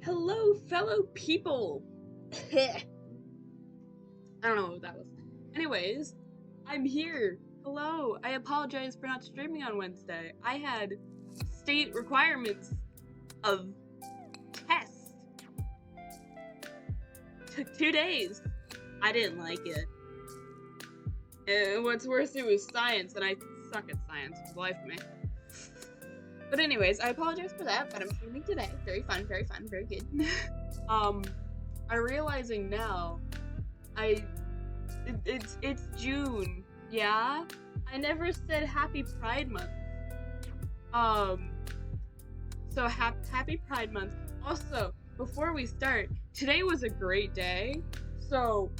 Hello, fellow people! I don't know what that was. Anyways, I'm here. Hello. I apologize for not streaming on Wednesday. I had state requirements of tests. Took 2 days. I didn't like it. And what's worse, it was science, and I suck at science for the life of me. But anyways, I apologize for that, but I'm streaming today. Very fun, very good. I'm realizing now, it's June, yeah? I never said Happy Pride Month. So happy Pride Month. Also, before we start, today was a great day. So,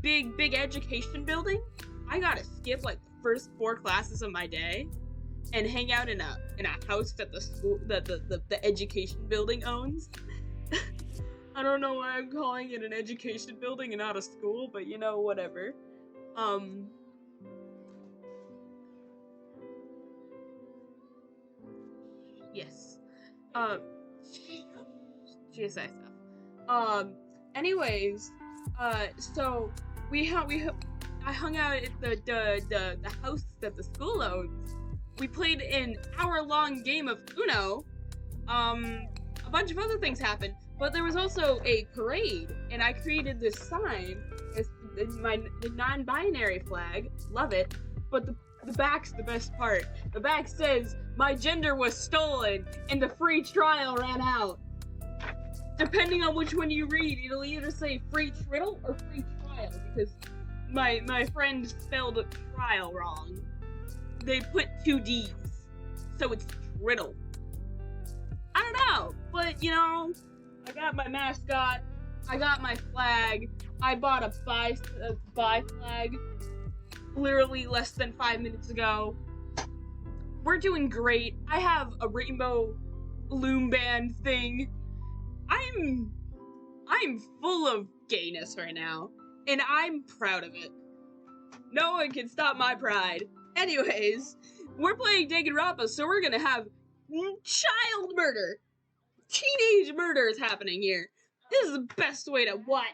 big education building. I gotta skip like the first 4 classes of my day and hang out in a house that the school that the education building owns. I don't know why I'm calling it an education building and not a school, but you know, whatever. Yes. GSI stuff. Anyways, so I hung out at the house that the school owns. We played an hour-long game of Uno. A bunch of other things happened, but there was also a parade, and I created this sign. It's the non-binary flag. Love it. But the back's the best part. The back says, "My gender was stolen, and the free trial ran out." Depending on which one you read, it'll either say free triddle or free trial, because my friend spelled trial wrong. They put 2 D's, so it's triddle. I don't know, but you know, I got my mascot, I got my flag, I bought a buy flag literally less than 5 minutes ago. We're doing great. I have a rainbow loom band thing. I'm full of gayness right now, and I'm proud of it. No one can stop my pride. Anyways, we're playing Danganronpa, so we're gonna have child murder. Teenage murder is happening here. This is the best way to what?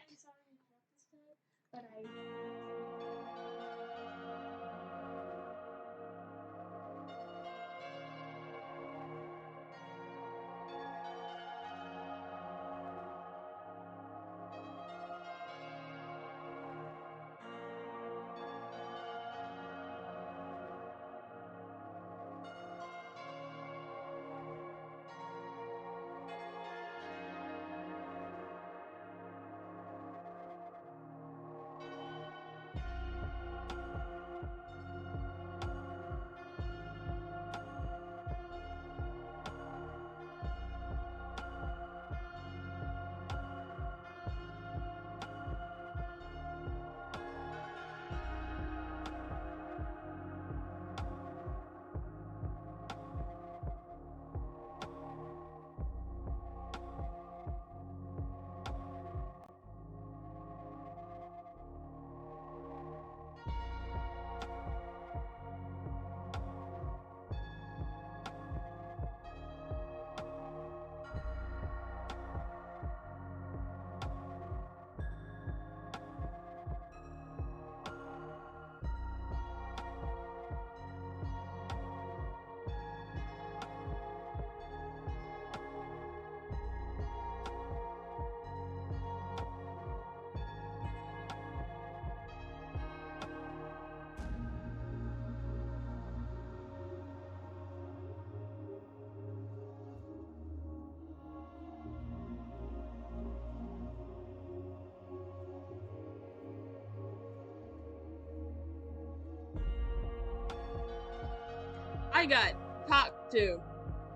I got talked to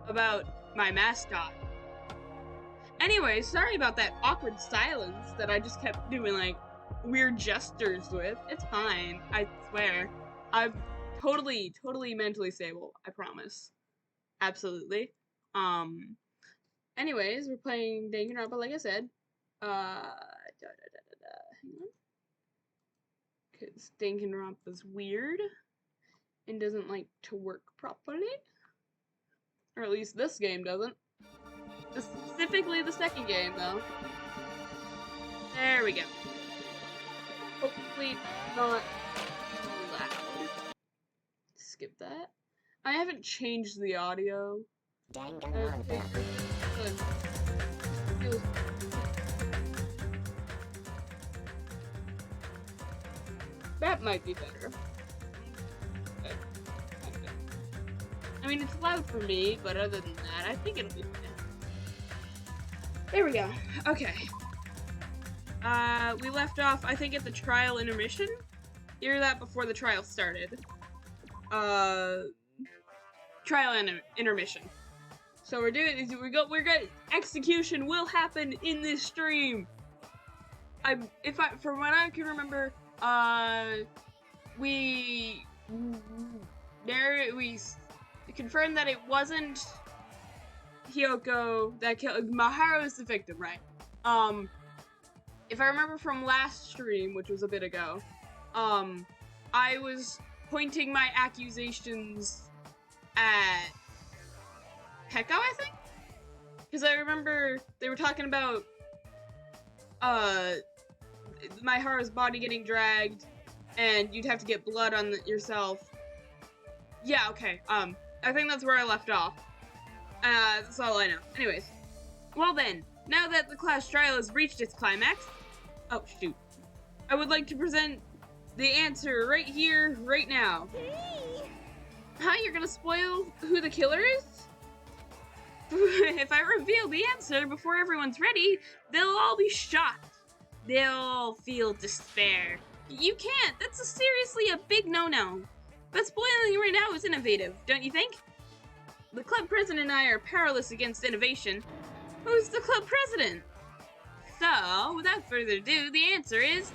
about my mascot. Anyway, sorry about that awkward silence that I just kept doing like weird gestures with. It's fine, I swear. I'm totally mentally stable, I promise. Absolutely. Anyways, we're playing Danganronpa, like I said. Hang on. Because Danganronpa's weird and doesn't like to work properly. Or at least this game doesn't. Specifically the second game, though. There we go. Hopefully not loud. Skip that. I haven't changed the audio. Danganronpa. That might be better. I mean, it's loud for me, but other than that, I think it'll be fine. There we go. Okay. We left off, I think, at the trial intermission. Hear that before the trial started. Trial intermission. So we're good. Execution will happen in this stream. From what I can remember, we confirmed that it wasn't Hiyoko that killed Maharu is the victim, right? If I remember from last stream, which was a bit ago, I was pointing my accusations at Peko, I think? Because I remember they were talking about Maharu's body getting dragged, and you'd have to get blood on yourself. Yeah, okay. I think that's where I left off. That's all I know. Anyways. Well then, now that the class trial has reached its climax... Oh, shoot. I would like to present the answer right here, right now. Huh? You're gonna spoil who the killer is? If I reveal the answer before everyone's ready, they'll all be shocked. They'll feel despair. You can't! That's seriously a big no-no. But spoiling right now is innovative, don't you think? The club president and I are powerless against innovation. Who's the club president? So, without further ado, the answer is...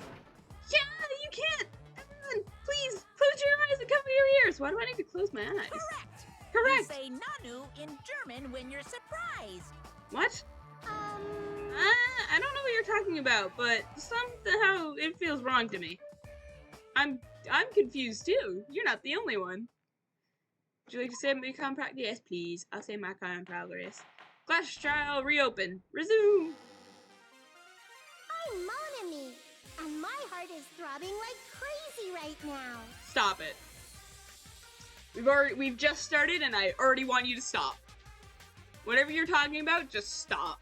Yeah, you can't! Everyone, please, close your eyes and cover your ears! Why do I need to close my eyes? Correct! Correct! You say Nanu in German when you're surprised. What? I don't know what you're talking about, but somehow it feels wrong to me. I'm confused too. You're not the only one. Would you like to say my comment progress? Yes, please. I'll say my comment progress. Class trial reopen. Resume. I'm Monami, and my heart is throbbing like crazy right now. Stop it. We've just started, and I already want you to stop. Whatever you're talking about, just stop.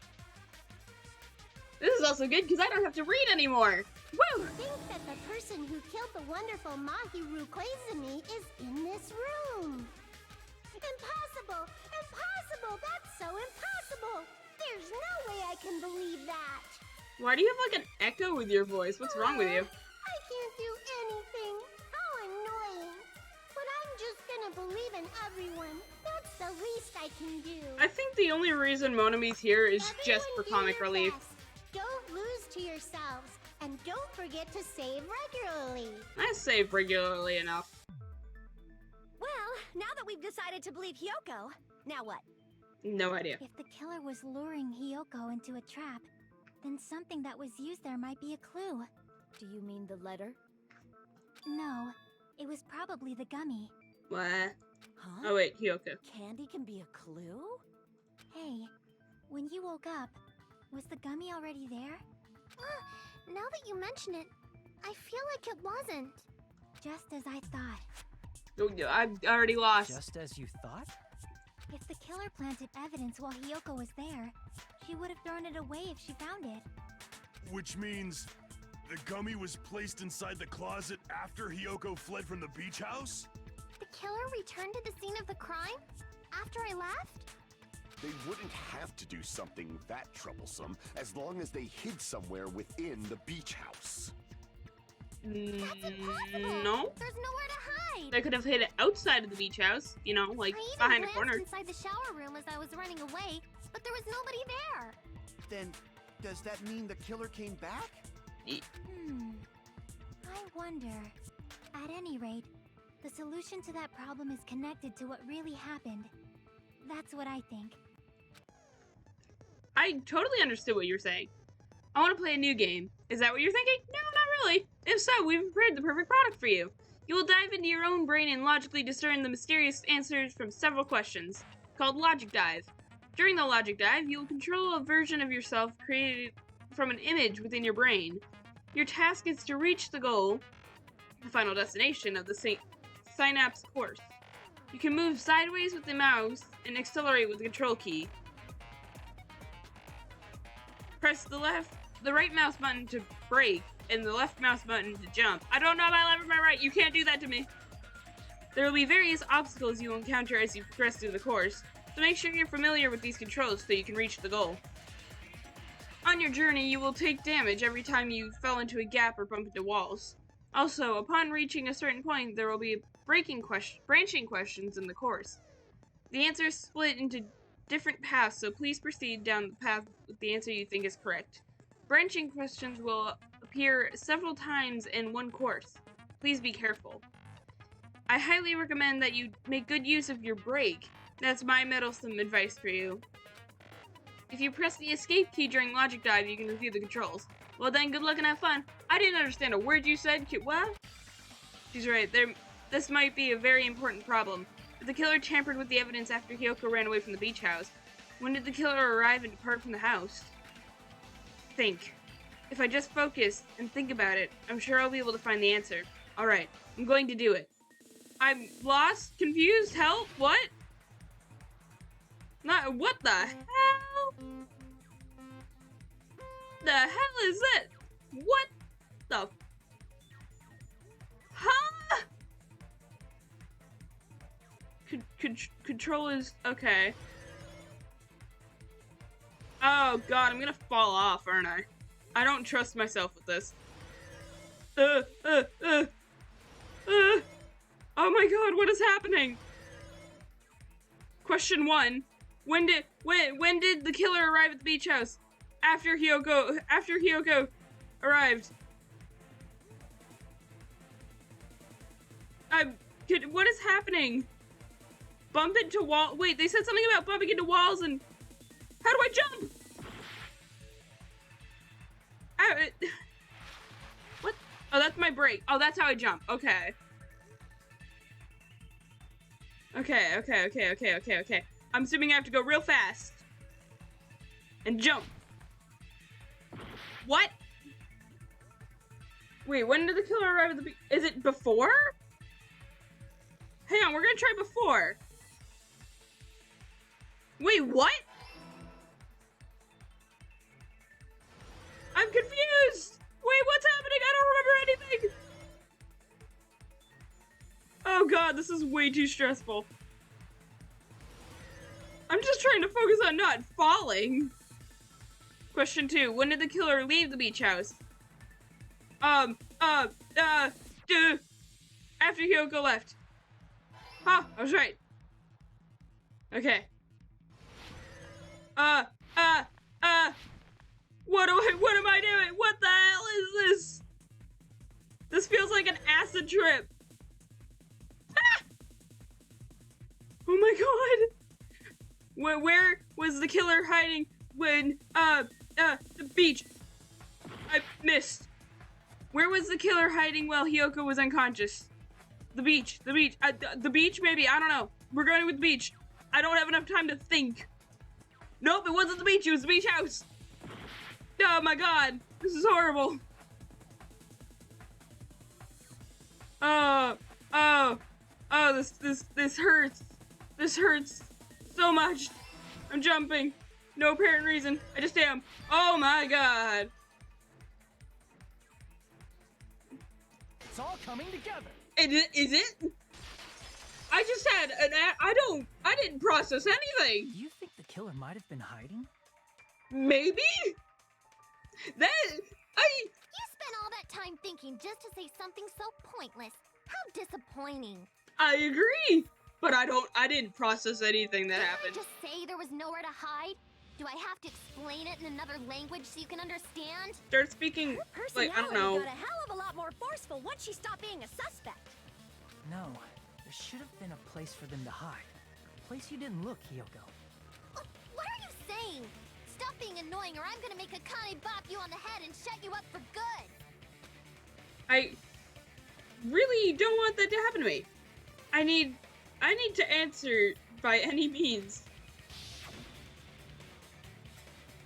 This is also good because I don't have to read anymore. Woo! I think that the person who killed the wonderful Mahiru Koizumi is in this room. Impossible! Impossible! That's so impossible! There's no way I can believe that. Why do you have like an echo with your voice? What's wrong with you? I can't do anything. How annoying. But I'm just gonna believe in everyone. That's the least I can do. I think the only reason Monami's here is Everyone just for do comic your relief. best. Don't lose to yourselves. And don't forget to save regularly. I save regularly enough. Well, now that we've decided to believe Hiyoko, now what? No idea. If the killer was luring Hiyoko into a trap, then something that was used there might be a clue. Do you mean the letter? No, it was probably the gummy. What? Huh? Oh wait, Hiyoko. Candy can be a clue? Hey, when you woke up, was the gummy already there? Now that you mention it, I feel like it wasn't. Just as I thought. Oh, I'm already lost. Just as you thought? If the killer planted evidence while Hiyoko was there, she would have thrown it away if she found it. Which means the gummy was placed inside the closet after Hiyoko fled from the beach house? The killer returned to the scene of the crime? After I left? They wouldn't have to do something that troublesome as long as they hid somewhere within the beach house. That's impossible! No. There's nowhere to hide! They could have hid it outside of the beach house, you know, like I even behind a glanced corner. inside the shower room as I was running away, but there was nobody there. Then, does that mean the killer came back? I wonder. At any rate, the solution to that problem is connected to what really happened. That's what I think. I totally understood what you were saying. I want to play a new game. Is that what you're thinking? No, not really. If so, we've prepared the perfect product for you. You will dive into your own brain and logically discern the mysterious answers from several questions, called Logic Dive. During the logic dive, you will control a version of yourself created from an image within your brain. Your task is to reach the goal, the final destination of the synapse course. You can move sideways with the mouse and accelerate with the control key. Press the right mouse button to brake and the left mouse button to jump. I don't know my left or my right. You can't do that to me. There will be various obstacles you will encounter as you progress through the course, so make sure you're familiar with these controls so you can reach the goal. On your journey, you will take damage every time you fell into a gap or bump into walls. Also, upon reaching a certain point, there will be branching questions in the course. The answers split into different paths, so please proceed down the path with the answer you think is correct. Branching questions will appear several times in one course. Please be careful. I highly recommend that you make good use of your brake. That's my meddlesome advice for you. If you press the escape key during logic dive, you can review the controls. Well then, good luck and have fun. I didn't understand a word you said. What? She's right. This might be a very important problem. If the killer tampered with the evidence after Hiyoko ran away from the beach house, when did the killer arrive and depart from the house? Think. If I just focus and think about it, I'm sure I'll be able to find the answer. Alright, I'm going to do it. I'm lost, confused, help, what? What the hell? The hell is it? What the? Huh? Control is okay. Oh god, I'm gonna fall off, aren't I? I don't trust myself with this. Oh my god, what is happening? Question 1. When did the killer arrive at the beach house? After Hiyoko arrived. What is happening? Bump into wall. Wait, they said something about bumping into walls and how do I jump? What? Oh, that's my brake. Oh, that's how I jump. Okay. Okay. I'm assuming I have to go real fast. And jump. What? Wait, when did the killer arrive at the beach? Is it before? Hang on, we're gonna try before. Wait, what? I'm confused! Wait, what's happening? I don't remember anything! Oh god, this is way too stressful. I'm just trying to focus on not falling. Question 2. When did the killer leave the beach house? After Hiyoko left. Huh, I was right. Okay. What am I doing? What the hell is this? This feels like an acid trip. Ah! Oh my god. Where was the killer hiding when, the beach? I missed. Where was the killer hiding while Hiyoko was unconscious? The beach, the beach maybe, I don't know. We're going with the beach. I don't have enough time to think. Nope, it wasn't the beach, it was the beach house. Oh my god, this is horrible. This hurts. This hurts so much. I'm jumping. No apparent reason. I just am. Oh my god. It's all coming together. Is it? I just had an I didn't process anything. You think the killer might have been hiding? Maybe? You spent all that time thinking just to say something so pointless. How disappointing. I agree. But I didn't process anything that happened. Just say there was nowhere to hide? Do I have to explain it in another language so you can understand? Start speaking, like, I don't know. Got a hell of a lot more forceful once she stopped being a suspect. No, there should have been a place for them to hide. A place you didn't look, Hiyoko. What are you saying? Stop being annoying or I'm gonna make Akane bop you on the head and shut you up for good. I really don't want that to happen to me. I need to answer by any means.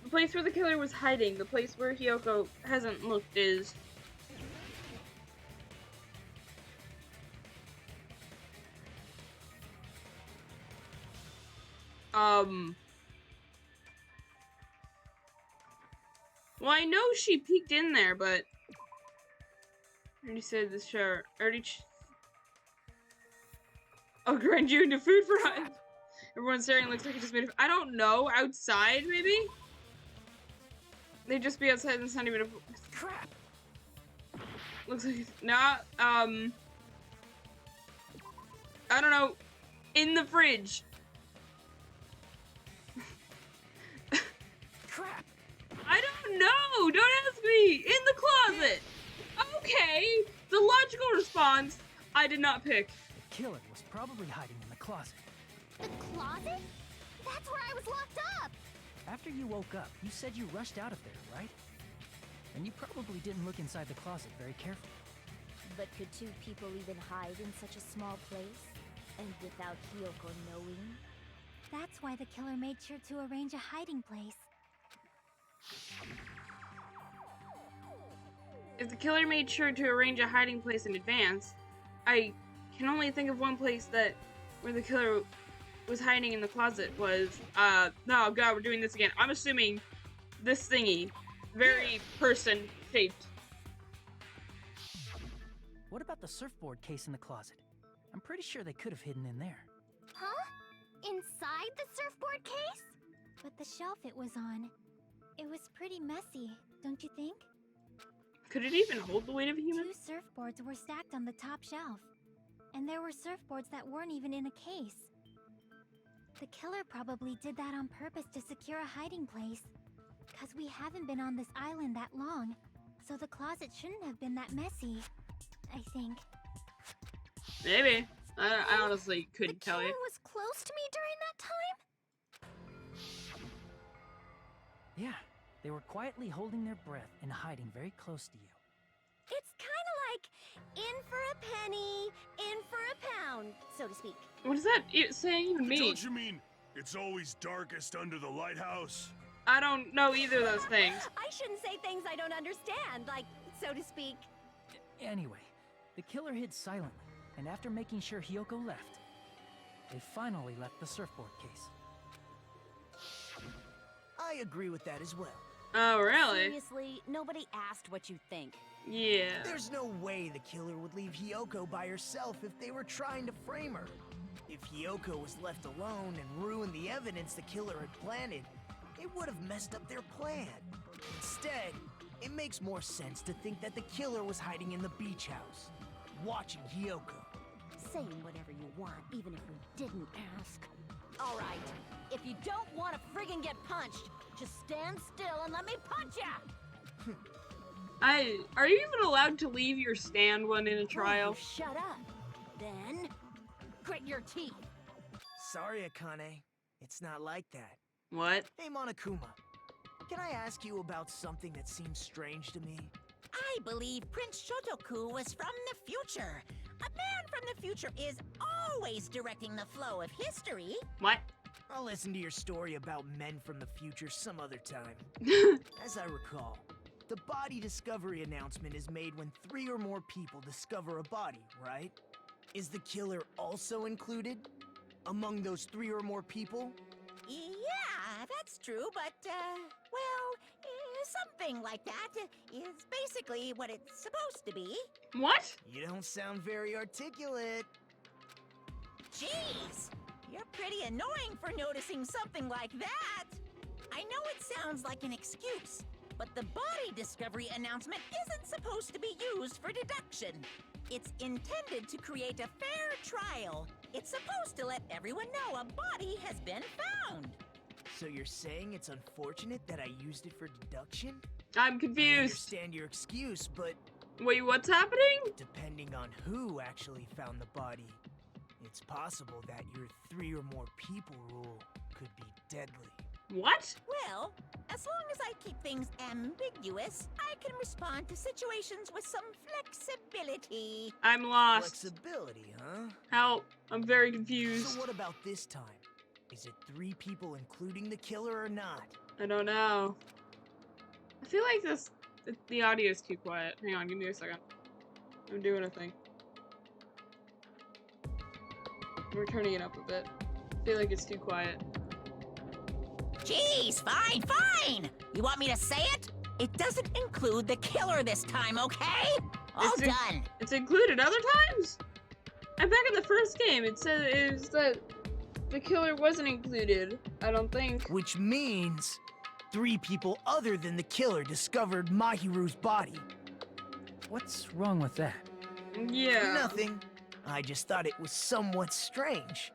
The place where the killer was hiding, the place where Hiyoko hasn't looked is... Well, I know she peeked in there, but... I already said this shower. I'll grind you into food for hot. Everyone's staring, looks like it just made it. I don't know. Outside, maybe? They'd just be outside and it's not even a... Crap! Looks like it's not, I don't know. In the fridge. Crap! I don't know! Don't ask me! In the closet! Okay! The logical response, I did not pick. The killer was probably hiding in the closet. The closet? That's where I was locked up! After you woke up, you said you rushed out of there, right? And you probably didn't look inside the closet very carefully. But could two people even hide in such a small place? And without Hiyoko knowing? That's why the killer made sure to arrange a hiding place. If the killer made sure to arrange a hiding place in advance, I can only think of one place where the killer was hiding in the closet was, no, God, we're doing this again. I'm assuming this thingy, very person-shaped. What about the surfboard case in the closet? I'm pretty sure they could have hidden in there. Huh? Inside the surfboard case? But the shelf it was on, it was pretty messy, don't you think? Could it even hold the weight of a human? 2 surfboards were stacked on the top shelf. And there were surfboards that weren't even in a case. The killer probably did that on purpose to secure a hiding place. 'Cause we haven't been on this island that long, so the closet shouldn't have been that messy, I think. Maybe. I honestly couldn't tell you. The killer was close to me during that time? Yeah, they were quietly holding their breath and hiding very close to you. It's kind of like in for a penny, in for a pound, so to speak. What does that saying even mean? Don't you mean it's always darkest under the lighthouse? I don't know either of those things. I shouldn't say things I don't understand, like, so to speak. Anyway, the killer hid silently, and after making sure Hiyoko left, they finally left the surfboard case. I agree with that as well. Oh, really? Seriously, nobody asked what you think. Yeah. There's no way the killer would leave Hiyoko by herself if they were trying to frame her. If Hiyoko was left alone and ruined the evidence the killer had planted, it would have messed up their plan. Instead, it makes more sense to think that the killer was hiding in the beach house, watching Hiyoko. Saying whatever you want, even if we didn't ask. All right, if you don't want to friggin' get punched, just stand still and let me punch ya! Are you even allowed to leave your stand when in a trial? Oh, shut up. Then, grit your teeth. Sorry, Akane. It's not like that. What? Hey, Monokuma. Can I ask you about something that seems strange to me? I believe Prince Shotoku was from the future. A man from the future is always directing the flow of history. What? I'll listen to your story about men from the future some other time. As I recall, the body discovery announcement is made when 3 or more people discover a body, right? Is the killer also included among those 3 or more people? Yeah, that's true, but, something like that is basically what it's supposed to be. What? You don't sound very articulate. Jeez, you're pretty annoying for noticing something like that. I know it sounds like an excuse, but the body discovery announcement isn't supposed to be used for deduction. It's intended to create a fair trial. It's supposed to let everyone know a body has been found. So you're saying it's unfortunate that I used it for deduction? I'm I confused. understand your excuse, but Wait, what's happening? depending on who actually found the body, it's possible that your 3 or more people rule could be deadly. What? Well, as long as I keep things ambiguous, I can respond to situations with some flexibility. I'm lost. Flexibility, huh? Help. I'm very confused. So what about this time? Is it 3 people including the killer or not? I don't know. I feel like the audio is too quiet. Hang on, give me a second. I'm doing a thing. We're turning it up a bit. I feel like it's too quiet. Jeez, fine. You want me to say it? It doesn't include the killer this time, okay? All done. It's included other times? I'm back in the first game. It says that the killer wasn't included, I don't think. Which means 3 people other than the killer discovered Mahiru's body. What's wrong with that? Yeah. Nothing. I just thought it was somewhat strange.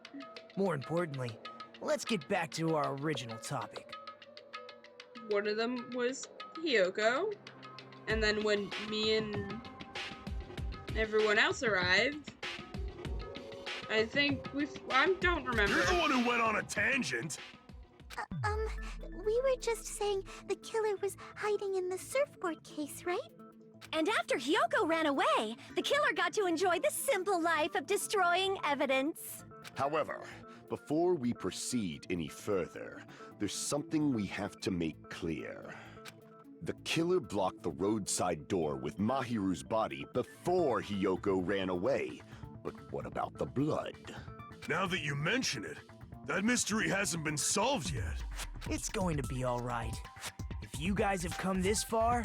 More importantly, let's get back to our original topic. One of them was Hiyoko. And then when me and everyone else arrived, I think I don't remember. You're the one who went on a tangent. We were just saying the killer was hiding in the surfboard case, right? And after Hiyoko ran away, the killer got to enjoy the simple life of destroying evidence. However, before we proceed any further, there's something we have to make clear. The killer blocked the roadside door with Mahiru's body before Hiyoko ran away. But what about the blood? Now that you mention it, that mystery hasn't been solved yet. It's going to be all right. If you guys have come this far,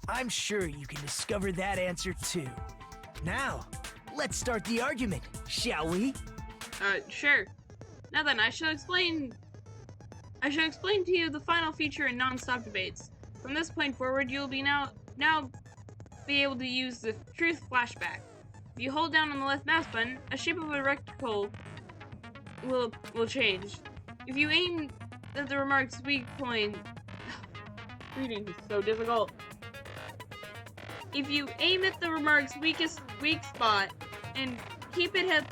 I'm sure you can discover that answer too. Now, let's start the argument, shall we? Sure. Now then, I shall explain to you the final feature in non-stop debates. From this point forward, you'll be now be able to use the truth flashback. If you hold down on the left mouse button, a shape of a rectangle will change. If you aim at the remark's weak point, reading is so difficult. If you aim at the remark's weak spot and keep it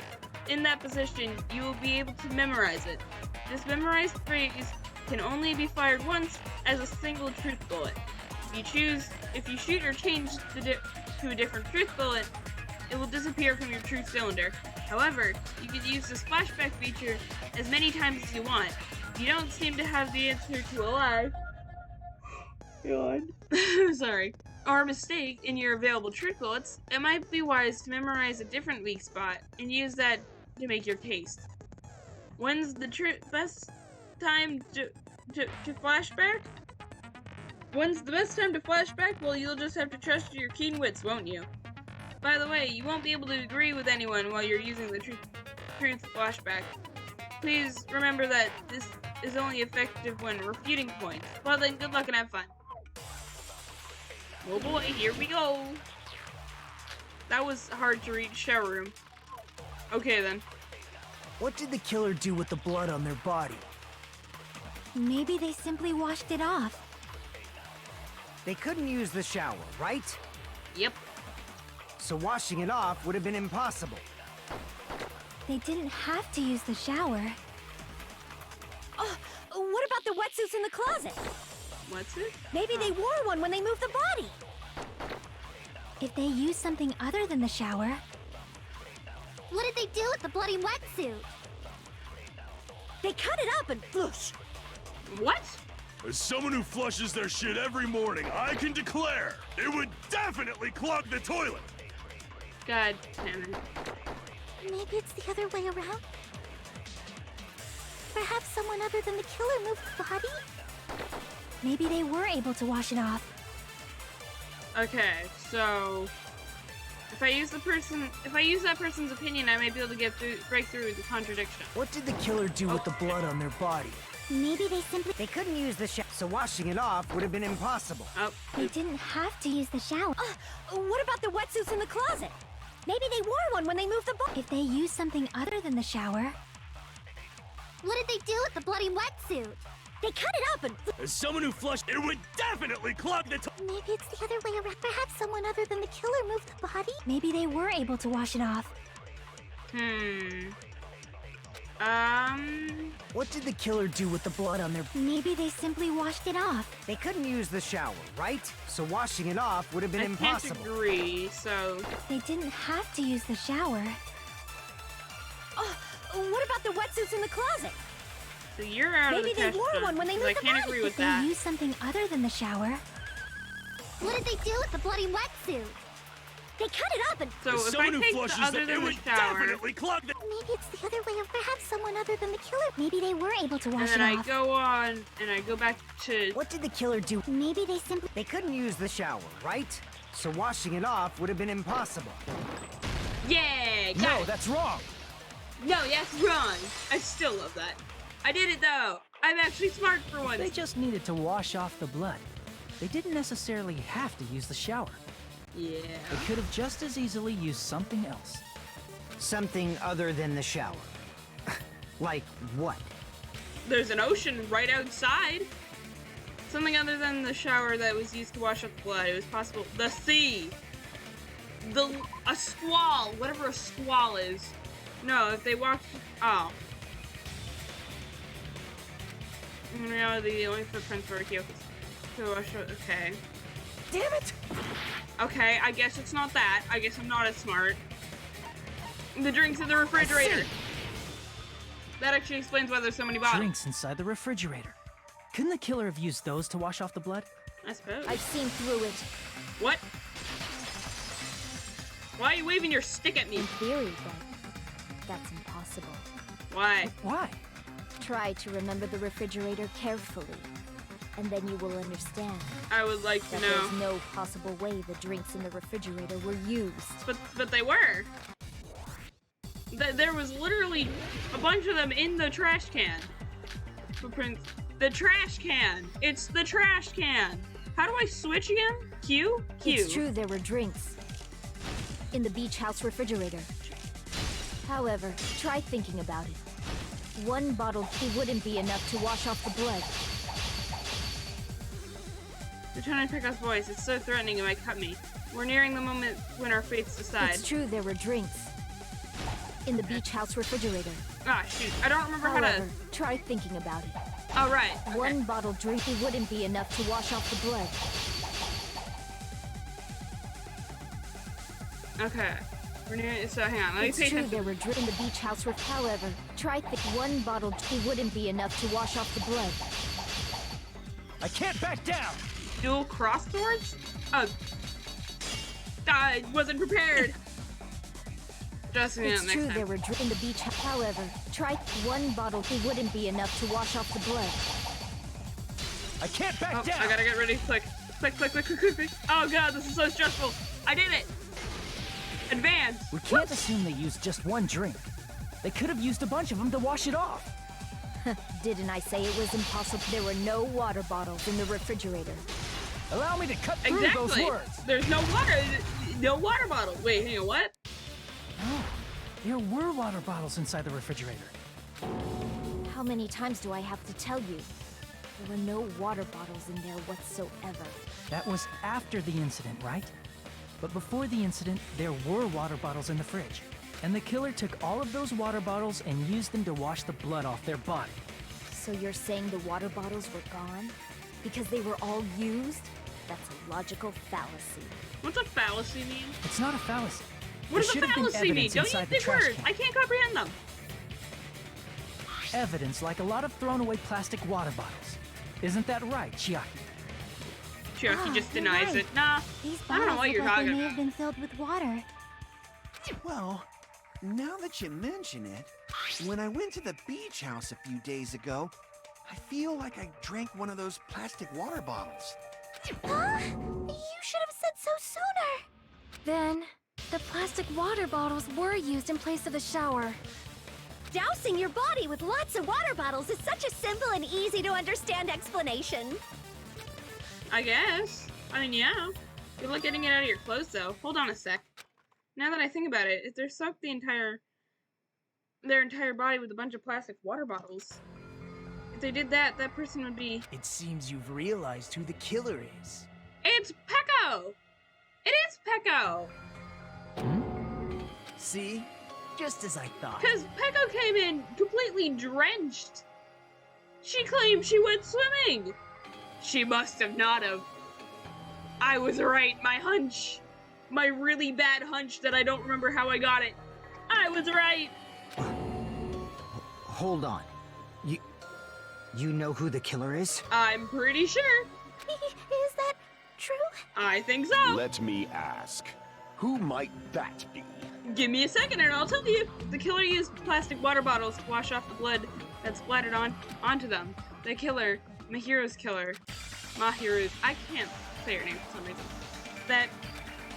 in that position, you will be able to memorize it. This memorized phrase can only be fired once as a single truth bullet. If you shoot or change to a different truth bullet, it will disappear from your truth cylinder. However, you can use this flashback feature as many times as you want. If you don't seem to have the answer to a lie, sorry, or a mistake in your available truth bullets, it might be wise to memorize a different weak spot and use that to make your case. When's the best time to flashback? When's the best time to flashback? Well, you'll just have to trust your keen wits, won't you? By the way, you won't be able to agree with anyone while you're using the truth flashback. Please remember that this is only effective when refuting points. Well then, good luck and have fun. Oh boy, here we go. That was hard to reach. Shower room. Okay then. What did the killer do with the blood on their body? Maybe they simply washed it off. They couldn't use the shower, right? Yep. So washing it off would have been impossible. They didn't have to use the shower. Oh, what about the wetsuits in the closet? Wetsuit? Maybe they wore one when they moved the body. If they used something other than the shower... What did they do with the bloody wetsuit? They cut it up and whoosh. What? As someone who flushes their shit every morning, I can declare it would definitely clog the toilet. God damn it. Maybe it's the other way around? Perhaps someone other than the killer moved the body? Maybe they were able to wash it off. Okay, so if I use that person's opinion, I might be able to break through the contradiction. What did the killer do with the blood on their body? Maybe they simply... They couldn't use the shower, so washing it off would have been impossible. Oh. They didn't have to use the shower. What about the wetsuits in the closet? Maybe they wore one when they moved the body. If they used something other than the shower... What did they do with the bloody wetsuit? They cut it up and... As someone who flushed, it would definitely clog the toilet. Maybe it's the other way around. Perhaps someone other than the killer moved the body? Maybe they were able to wash it off. What did the killer do with the blood on their... Maybe they simply washed it off. They couldn't use the shower, right? So washing it off would have been impossible. I can't agree, so... They didn't have to use the shower. What about the wetsuits in the closet? So you're out Maybe of the they question. wore one when they 'cause moved I the can't body. agree with They that. used something other than the shower. What did they do with the bloody wetsuit? They cut it up and... So if I Someone who take the flushes other it than the would shower, definitely clog the... Maybe it's the other way around. Perhaps someone other than the killer. Maybe they were able to and wash then it I off. go on and I go back to. What did the killer do? Maybe they simply... They couldn't use the shower, right? So washing it off would have been impossible. Yeah, got No, it. that's wrong. No, that's wrong. I still love that. I did it though. I'm actually smart for once. They just needed to wash off the blood. They didn't necessarily have to use the shower. Yeah. They could have just as easily used something else. Something other than the shower. Like what? There's an ocean right outside. Something other than the shower that was used to wash off the blood. It was possible. The sea. A squall. Whatever a squall is. No, if they walked. Oh. In reality, the only footprints were Kyoko's. To wash off. Okay. Damn it! Okay, I guess it's not that. I guess I'm not as smart. The drinks in the refrigerator. That actually explains why there's so many bottles. Drinks inside the refrigerator. Couldn't the killer have used those to wash off the blood? I suppose. I've seen through it. What? Why are you waving your stick at me? In theory, but that's impossible. Why? Why? Try to remember the refrigerator carefully, and then you will understand I would like to that know. there's no possible way the drinks in the refrigerator were used. But they were. There was literally a bunch of them in the trash can. Footprints. The trash can. It's the trash can. How do I switch again? Q? Q. It's true there were drinks in the beach house refrigerator. However, try thinking about it. One bottle wouldn't be enough to wash off the blood. They're trying to pick us boys. It's so threatening it might cut me. We're nearing the moment when our fates decide. It's true there were drinks in the beach house refrigerator. Ah, shoot. I don't remember However, try thinking about it. how to... Oh, right. Okay. One bottle drink wouldn't be enough to wash off the blood. Okay. We're nearing... So, hang on. Let me It's pay true attention. there were drinks in the beach house however, try one bottle wouldn't be enough to wash off the blood. I can't back down! Dual cross swords? Oh. I wasn't prepared. Just me It's next true time. there were drinks in the beach however, try one bottle wouldn't be enough to wash off the blood. I can't back Oh, down! I gotta get ready. Click. Click, click, click, click, click, click. Oh god, this is so stressful. I did it! Advance. We can't assume they used just one drink. They could have used a bunch of them to wash it off. Didn't I say it was impossible? There were no water bottles in the refrigerator. Allow me to cut through those Exactly. words. There's no water. No water bottle. Wait, hang on, what? No, there were water bottles inside the refrigerator. How many times do I have to tell you? There were no water bottles in there whatsoever. That was after the incident, right? But before the incident, there were water bottles in the fridge. And the killer took all of those water bottles and used them to wash the blood off their body. So you're saying the water bottles were gone? Because they were all used? That's a logical fallacy. What's a fallacy mean? It's not a fallacy. What There does a should have been fallacy mean? evidence Don't use inside the big trash words. can. I can't comprehend them. Evidence like a lot of thrown away plastic water bottles. Isn't that right, Chiaki? Sure, he Ah, just you're denies right. it. Nah, These I don't know bottles what look you're like talking they may about. have been filled with water. Well, now that you mention it, when I went to the beach house a few days ago, I feel like I drank one of those plastic water bottles. Huh? You should have said so sooner. Then, the plastic water bottles were used in place of the shower. Dousing your body with lots of water bottles is such a simple and easy to understand explanation. I guess. I mean, yeah. Good luck getting it out of your clothes, though. Hold on a sec. Now that I think about it, if they're soaked their entire body with a bunch of plastic water bottles, if they did that, that person would be... It seems you've realized who the killer is. It's Pecco! It is Pecco! See? Just as I thought. Because Pecco came in completely drenched. She claimed she went swimming. She must have not have. I was right, my hunch. My really bad hunch that I don't remember how I got it. I was right. Hold on. You know who the killer is? I'm pretty sure. Is that true? I think so. Let me ask, who might that be? Give me a second and I'll tell you. The killer used plastic water bottles to wash off the blood that splattered onto them. The killer, Mahiru's killer, Mahiru's, I can't say her name for some reason. That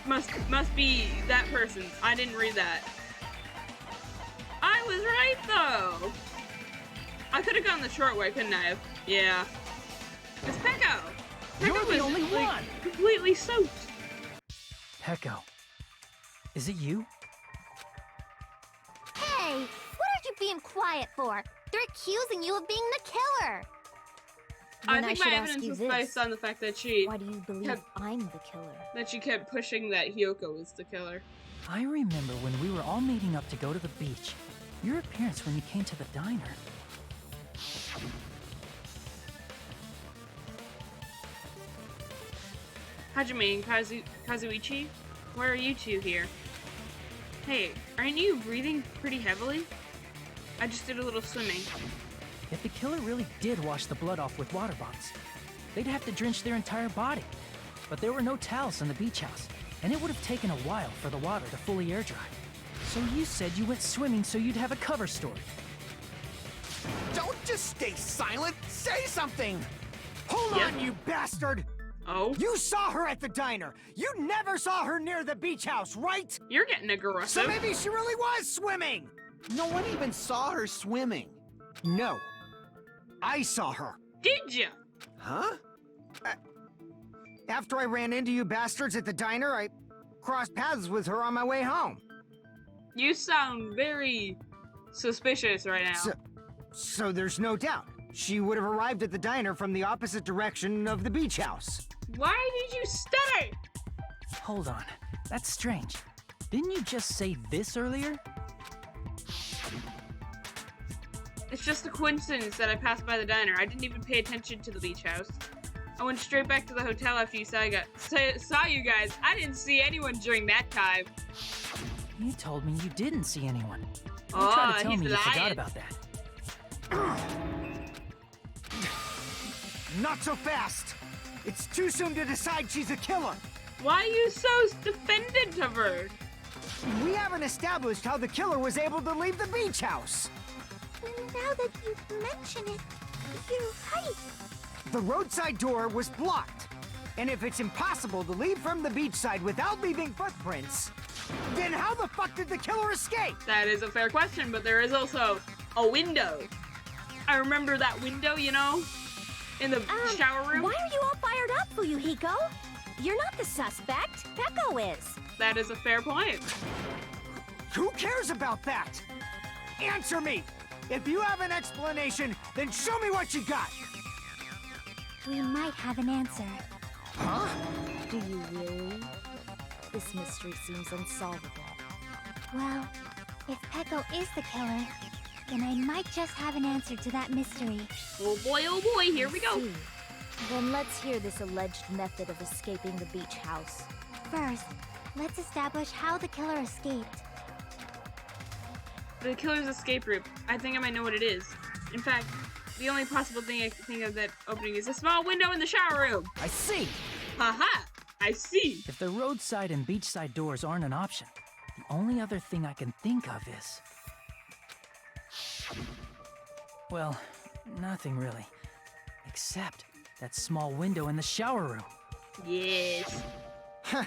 must be that person. I didn't read that. I was right though. I could have gone the short way, couldn't I have? Yeah. It's Pecco. You're the was, only like, one. completely soaked. Pecco. Is it you? Hey, what are you being quiet for? They're accusing you of being the killer. I Then think should my ask evidence you was this. based on the fact that she Why do you believe kept- I'm the killer? that she kept pushing that Hiyoko was the killer. I remember when we were all meeting up to go to the beach. Your appearance when you came to the diner. Hajime and Kazuichi? Why are you two here? Hey, aren't you breathing pretty heavily? I just did a little swimming. If the killer really did wash the blood off with water bottles, they'd have to drench their entire body. But there were no towels in the beach house, and it would have taken a while for the water to fully air dry. So you said you went swimming so you'd have a cover story. Don't just stay silent. Say something. Hold Yeah. on, you bastard! Oh? You saw her at the diner! You never saw her near the beach house, right? You're getting aggressive. So maybe she really was swimming! No one even saw her swimming. No. I saw her. Did ya? Huh? After I ran into you bastards at the diner, I crossed paths with her on my way home. You sound very suspicious right now. So there's no doubt. She would have arrived at the diner from the opposite direction of the beach house. Why did you stutter? Hold on. That's strange. Didn't you just say this earlier? It's just a coincidence that I passed by the diner. I didn't even pay attention to the beach house. I went straight back to the hotel after you saw you guys. I didn't see anyone during that time. You told me you didn't see anyone. You Oh, tried to tell he's me you forgot lying. about that. Not so fast! It's too soon to decide she's a killer! Why are you so defendant of her? We haven't established how the killer was able to leave the beach house! Now that you mention it, you're right. The roadside door was blocked. And if it's impossible to leave from the beachside without leaving footprints, then how the fuck did the killer escape? That is a fair question, but there is also a window. I remember that window, you know? In the shower room. Why are you all fired up, Fuyuhiko? You're not the suspect. Pecco is. That is a fair point. Who cares about that? Answer me! If you have an explanation, then show me what you got! We might have an answer. Huh? Do you really? This mystery seems unsolvable. Well, if Pecco is the killer, then I might just have an answer to that mystery. Oh boy, here we go. See. Then let's hear this alleged method of escaping the beach house. First, let's establish how the killer escaped. The killer's escape route. I think I might know what it is. In fact, the only possible thing I can think of that opening is a small window in the shower room. I see! Haha! I see! If the roadside and beachside doors aren't an option, the only other thing I can think of is... Well, nothing really. Except that small window in the shower room. Yes. Huh.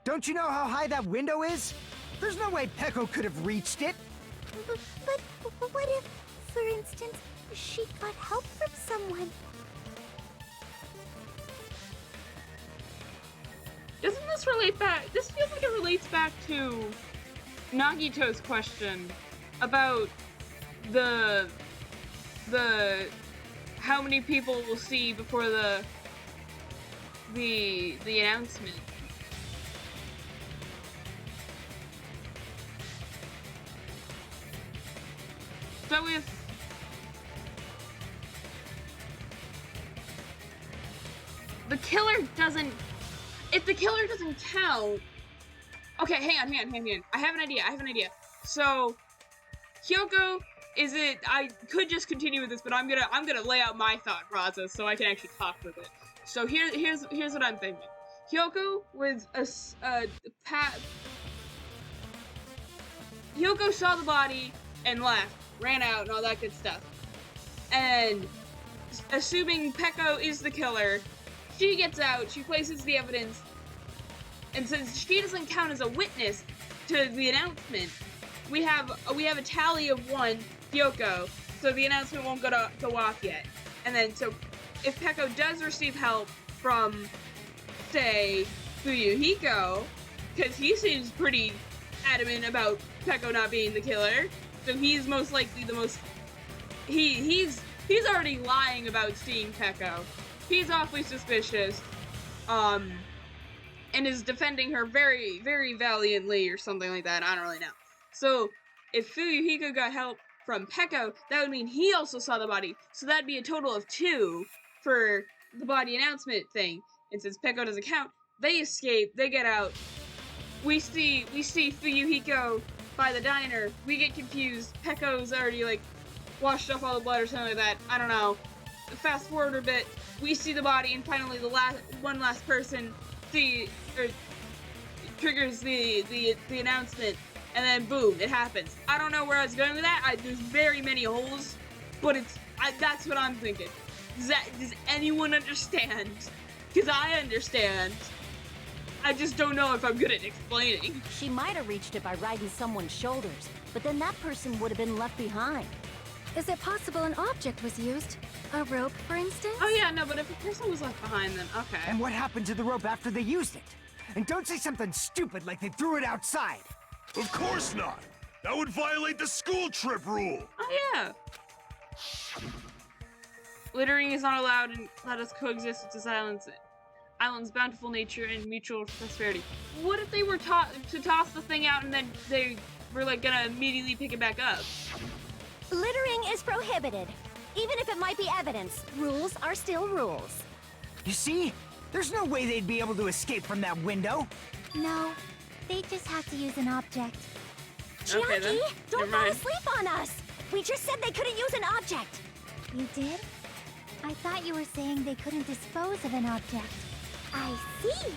Don't you know how high that window is? There's no way Pecco could have reached it. But what if, for instance, she got help from someone? Doesn't this relate back? This feels like it relates back to Nagito's question about the how many people will see before the announcement. So if the killer doesn't count, okay, hang on. I have an idea. So Hyoko is it? I could just continue with this, but I'm gonna lay out my thought process so I can actually talk with it. So here's what I'm thinking. Hyoko was Hyoko saw the body and left, ran out, and all that good stuff. And assuming Peko is the killer, she gets out, she places the evidence, and since she doesn't count as a witness to the announcement, we have a tally of 1, Hyoko, so the announcement won't go off yet. And then, so if Peko does receive help from, say, Fuyuhiko, because he seems pretty adamant about Peko not being the killer, so he's most likely the most... He's already lying about seeing Peko. He's awfully suspicious, and is defending her very, very valiantly or something like that. I don't really know. So, if Fuyuhiko got help from Peko, that would mean he also saw the body. So that'd be a total of 2 for the body announcement thing. And since Peko doesn't count, they escape, they get out. We see Fuyuhiko by the diner. We get confused. Peko's already, like, washed off all the blood or something like that. I don't know. Fast forward a bit, we see the body, and finally the one last person triggers the announcement, and then boom, it happens. I don't know where I was going with that. There's very many holes, but that's what I'm thinking. Does anyone understand? Because I understand. I just don't know if I'm good at explaining. She might have reached it by riding someone's shoulders, but then that person would have been left behind. Is it possible an object was used? A rope, for instance? Oh yeah, no, but if a person was left behind, then okay. And what happened to the rope after they used it? And don't say something stupid like they threw it outside. Of course not! That would violate the school trip rule! Oh yeah! Littering is not allowed, and let us coexist with this island's bountiful nature and mutual prosperity. What if they were taught to toss the thing out and then they were like gonna immediately pick it back up? Littering is prohibited. Even if it might be evidence, rules are still rules. You see? There's no way they'd be able to escape from that window. No, they just have to use an object. Okay, Chiaki, don't fall asleep on us! We just said they couldn't use an object! You did? I thought you were saying they couldn't dispose of an object. I see.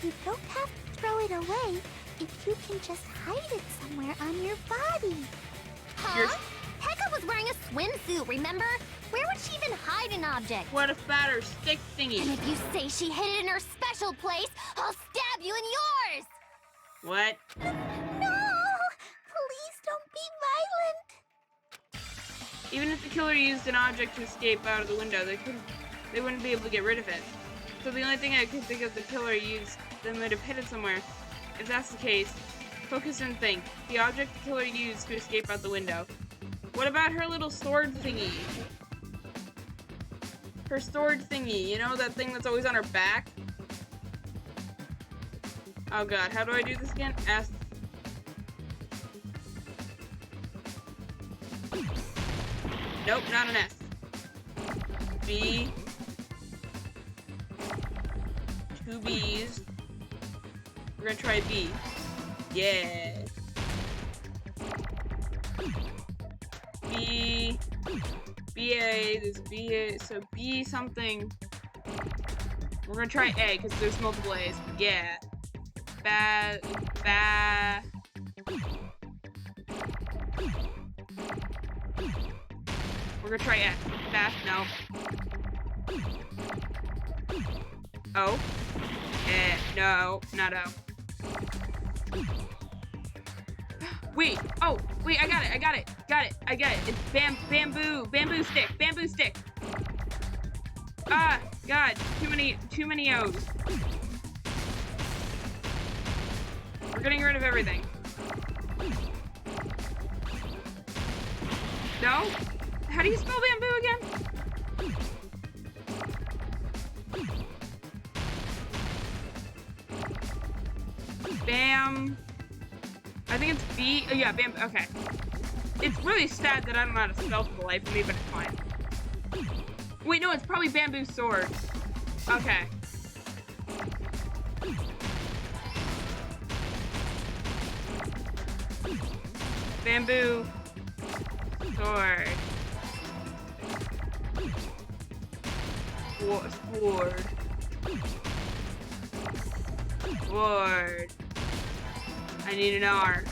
You don't have to throw it away if you can just hide it somewhere on your body. You're- Pekka was wearing a swimsuit, remember? Where would she even hide an object? What a fatter stick thingy. And if you say she hid it in her special place, I'll stab you in yours! What? No! Please don't be violent! Even if the killer used an object to escape out of the window, they wouldn't be able to get rid of it. So the only thing I could think of the killer used, they might have hid it somewhere. If that's the case, focus and think. The object the killer used to escape out the window. What about her little sword thingy? Her sword thingy, you know, that thing that's always on her back? Oh god, how do I do this again? S. Nope, not an S. B. 2 B's. We're gonna try B. Yeah. B. B-A, there's B-A, so B something. We're gonna try A, because there's multiple A's. Yeah. We're gonna try F. Fast, no. O. No, not O. Wait, oh, wait, I got it. It's bamboo stick. Ah, God, too many O's. We're getting rid of everything. No? How do you spell bamboo again? Bam. I think it's B. Oh, yeah, bam. Okay. It's really sad that I don't know how to spell for the life of me, but it's fine. Wait, no, it's probably bamboo sword. Okay. Bamboo. Sword. Sword. Sword. I need an R.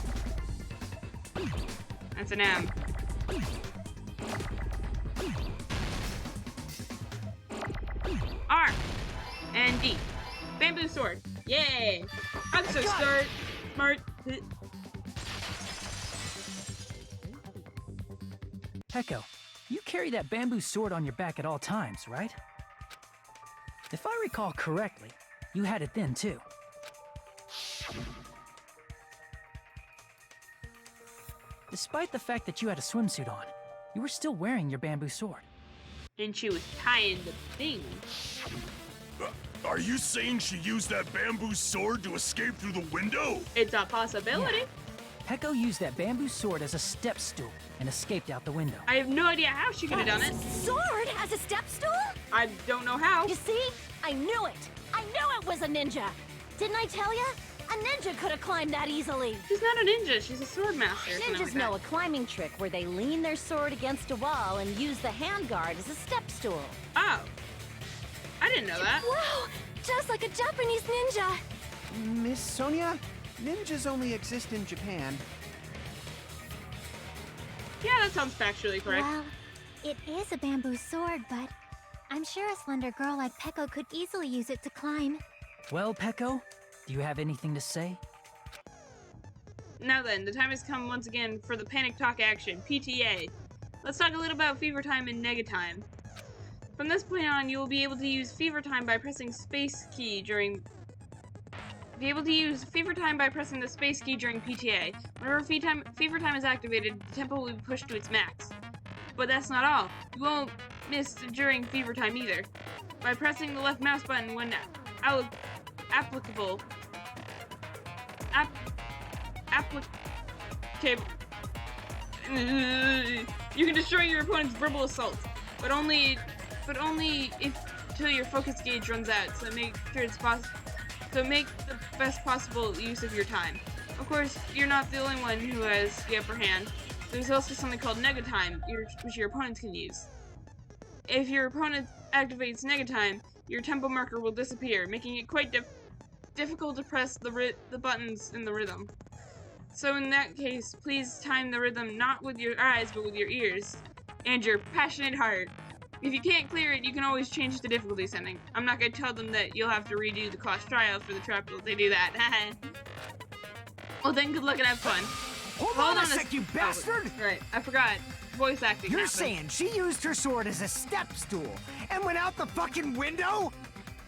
That's an M. R. And D. Bamboo sword. Yay! I'm so smart. Peko, you carry that bamboo sword on your back at all times, right? If I recall correctly, you had it then too. Despite the fact that you had a swimsuit on, you were still wearing your bamboo sword. And she was tying the thing. Are you saying she used that bamboo sword to escape through the window? It's a possibility. Yeah. Peko used that bamboo sword as a step stool and escaped out the window. I have no idea how she could have done it. Sword as a step stool? I don't know how. You see? I knew it. I knew it was a ninja. Didn't I tell ya? A ninja could have climbed that easily. She's not a ninja. She's a sword master. Ninjas know a climbing trick where they lean their sword against a wall and use the handguard as a step stool. Oh. I didn't know that. Wow! Just like a Japanese ninja! Miss Sonia, ninjas only exist in Japan. Yeah, that sounds factually correct. Well, it is a bamboo sword, but I'm sure a slender girl like Peko could easily use it to climb. Well, Peko, do you have anything to say? Now then, the time has come once again for the panic talk action, PTA. Let's talk a little about fever time and nega time. From this point on, you will be able to use fever time by pressing space key during... the space key during PTA. Whenever fever time is activated, the tempo will be pushed to its max. But that's not all. You won't miss during fever time either. By pressing the left mouse button when applicable. You can destroy your opponent's verbal assault, but only if till your focus gauge runs out. So make sure it's So make the best possible use of your time. Of course, you're not the only one who has the upper hand. There's also something called nega time, which your opponents can use. If your opponent activates nega time, your tempo marker will disappear, making it quite difficult to press the buttons in the rhythm. So in that case, please time the rhythm not with your eyes, but with your ears and your passionate heart. If you can't clear it, you can always change the difficulty setting. I'm not going to tell them that you'll have to redo the class trials for the trap if they do that. Well then, good luck and have fun. Hold on a sec, you bastard! Oh, right, I forgot. Voice acting You're happened. saying she used her sword as a step stool and went out the fucking window?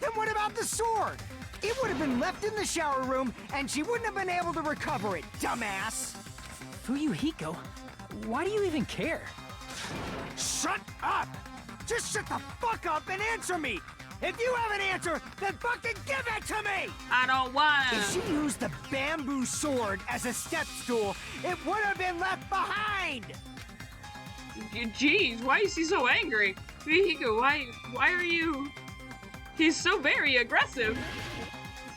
Then what about the sword? It would have been left in the shower room and she wouldn't have been able to recover it, dumbass! Fuyuhiko, why do you even care? Shut up! Just shut the fuck up and answer me! If you have an answer, then fucking give it to me! I don't want to. If she used the bamboo sword as a step stool, it would have been left behind! Jeez, why is he so angry? Fuyuhiko, why are you... He's so very aggressive.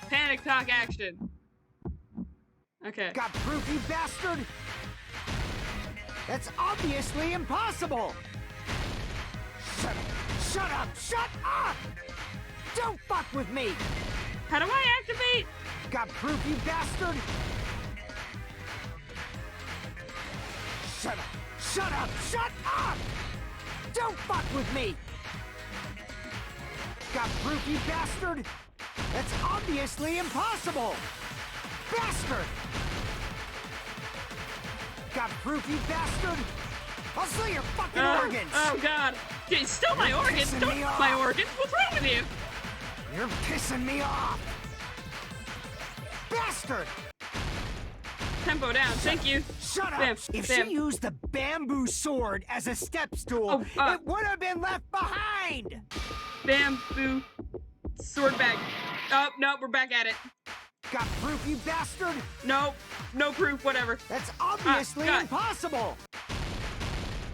Panic talk action. Okay. Got proof, you bastard? That's obviously impossible! Shut up! Shut up! Shut up! Don't fuck with me! How do I activate? Got proof, you bastard? Shut up! Shut up! Shut up! Don't fuck with me! Got proof, you bastard? That's obviously impossible! Bastard! Got proof, you bastard? I'll steal your fucking organs! Oh god! You stole my organs! Don't steal my organs! What's wrong with you? You're pissing me off! Bastard! Tempo down, thank you. Shut up! Bam, If bam. she used the bamboo sword as a step stool, it would have been left behind! Bamboo sword bag. Oh, no, we're back at it. Got proof, you bastard? No, no proof, whatever. That's obviously God. impossible!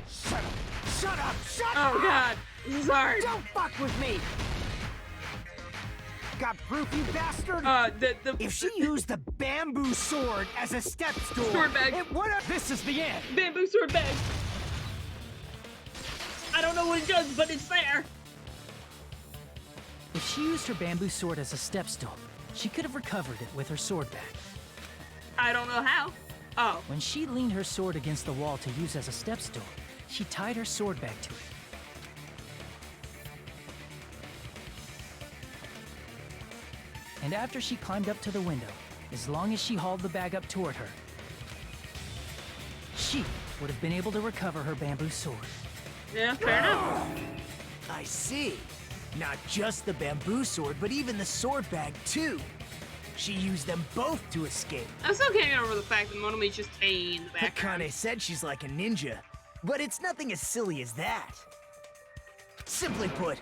Shut up! Shut up! Shut up! Oh god, this is hard. Don't fuck with me! Got proof, you bastard? If she used the bamboo sword as a step stool, Sword bag. it would have... This is the end! Bamboo sword bag. don't know what it does, but it's there. If she used her bamboo sword as a step stool, she could have recovered it with her sword bag. I don't know how. Oh. When she leaned her sword against the wall to use as a step stool, she tied her sword bag to it. And after she climbed up to the window, as long as she hauled the bag up toward her, she would have been able to recover her bamboo sword. Yeah, fair enough. I see. Not just the bamboo sword, but even the sword bag, too. She used them both to escape. I'm still can't get over the fact that Monomi's just Tay in the background. Akane said she's like a ninja, but it's nothing as silly as that. Simply put,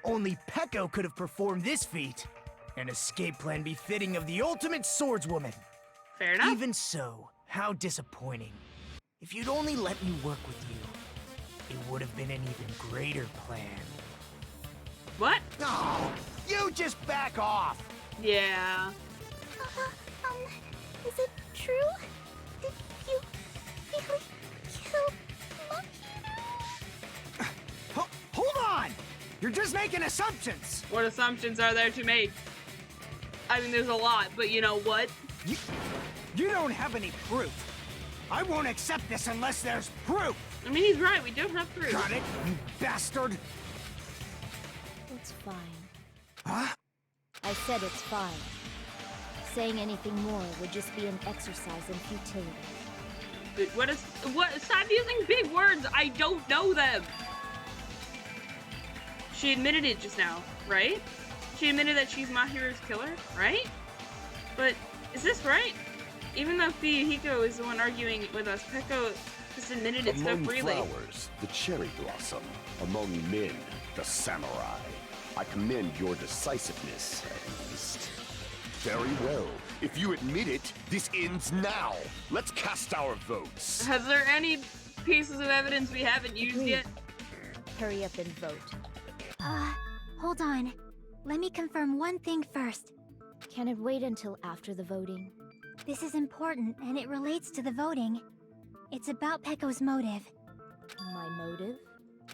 only Peko could have performed this feat. An escape plan befitting of the ultimate swordswoman. Fair enough. Even so, how disappointing. If you'd only let me work with you, it would have been an even greater plan. What? Oh, you just back off! Yeah. Is it true? Did you really kill Mahiru? Hold on! You're just making assumptions! What assumptions are there to make? I mean, there's a lot, but you know what? You don't have any proof. I won't accept this unless there's proof! I mean, he's right, we don't have proof. Got it, you bastard! It's fine. Huh? I said it's fine. Saying anything more would just be an exercise in futility. What? Stop using big words. I don't know them. She admitted it just now, right? She admitted that she's Mahiru's killer, right? But is this right? Even though Fuyuhiko is the one arguing with us, Peko just admitted it so freely. Among flowers, the cherry blossom. Among men, the samurai. I commend your decisiveness, at least. Very well. If you admit it, this ends now. Let's cast our votes. Has there any pieces of evidence we haven't used yet? Hurry up and vote. Hold on. Let me confirm one thing first. Can it wait until after the voting? This is important, and it relates to the voting. It's about Peko's motive. My motive?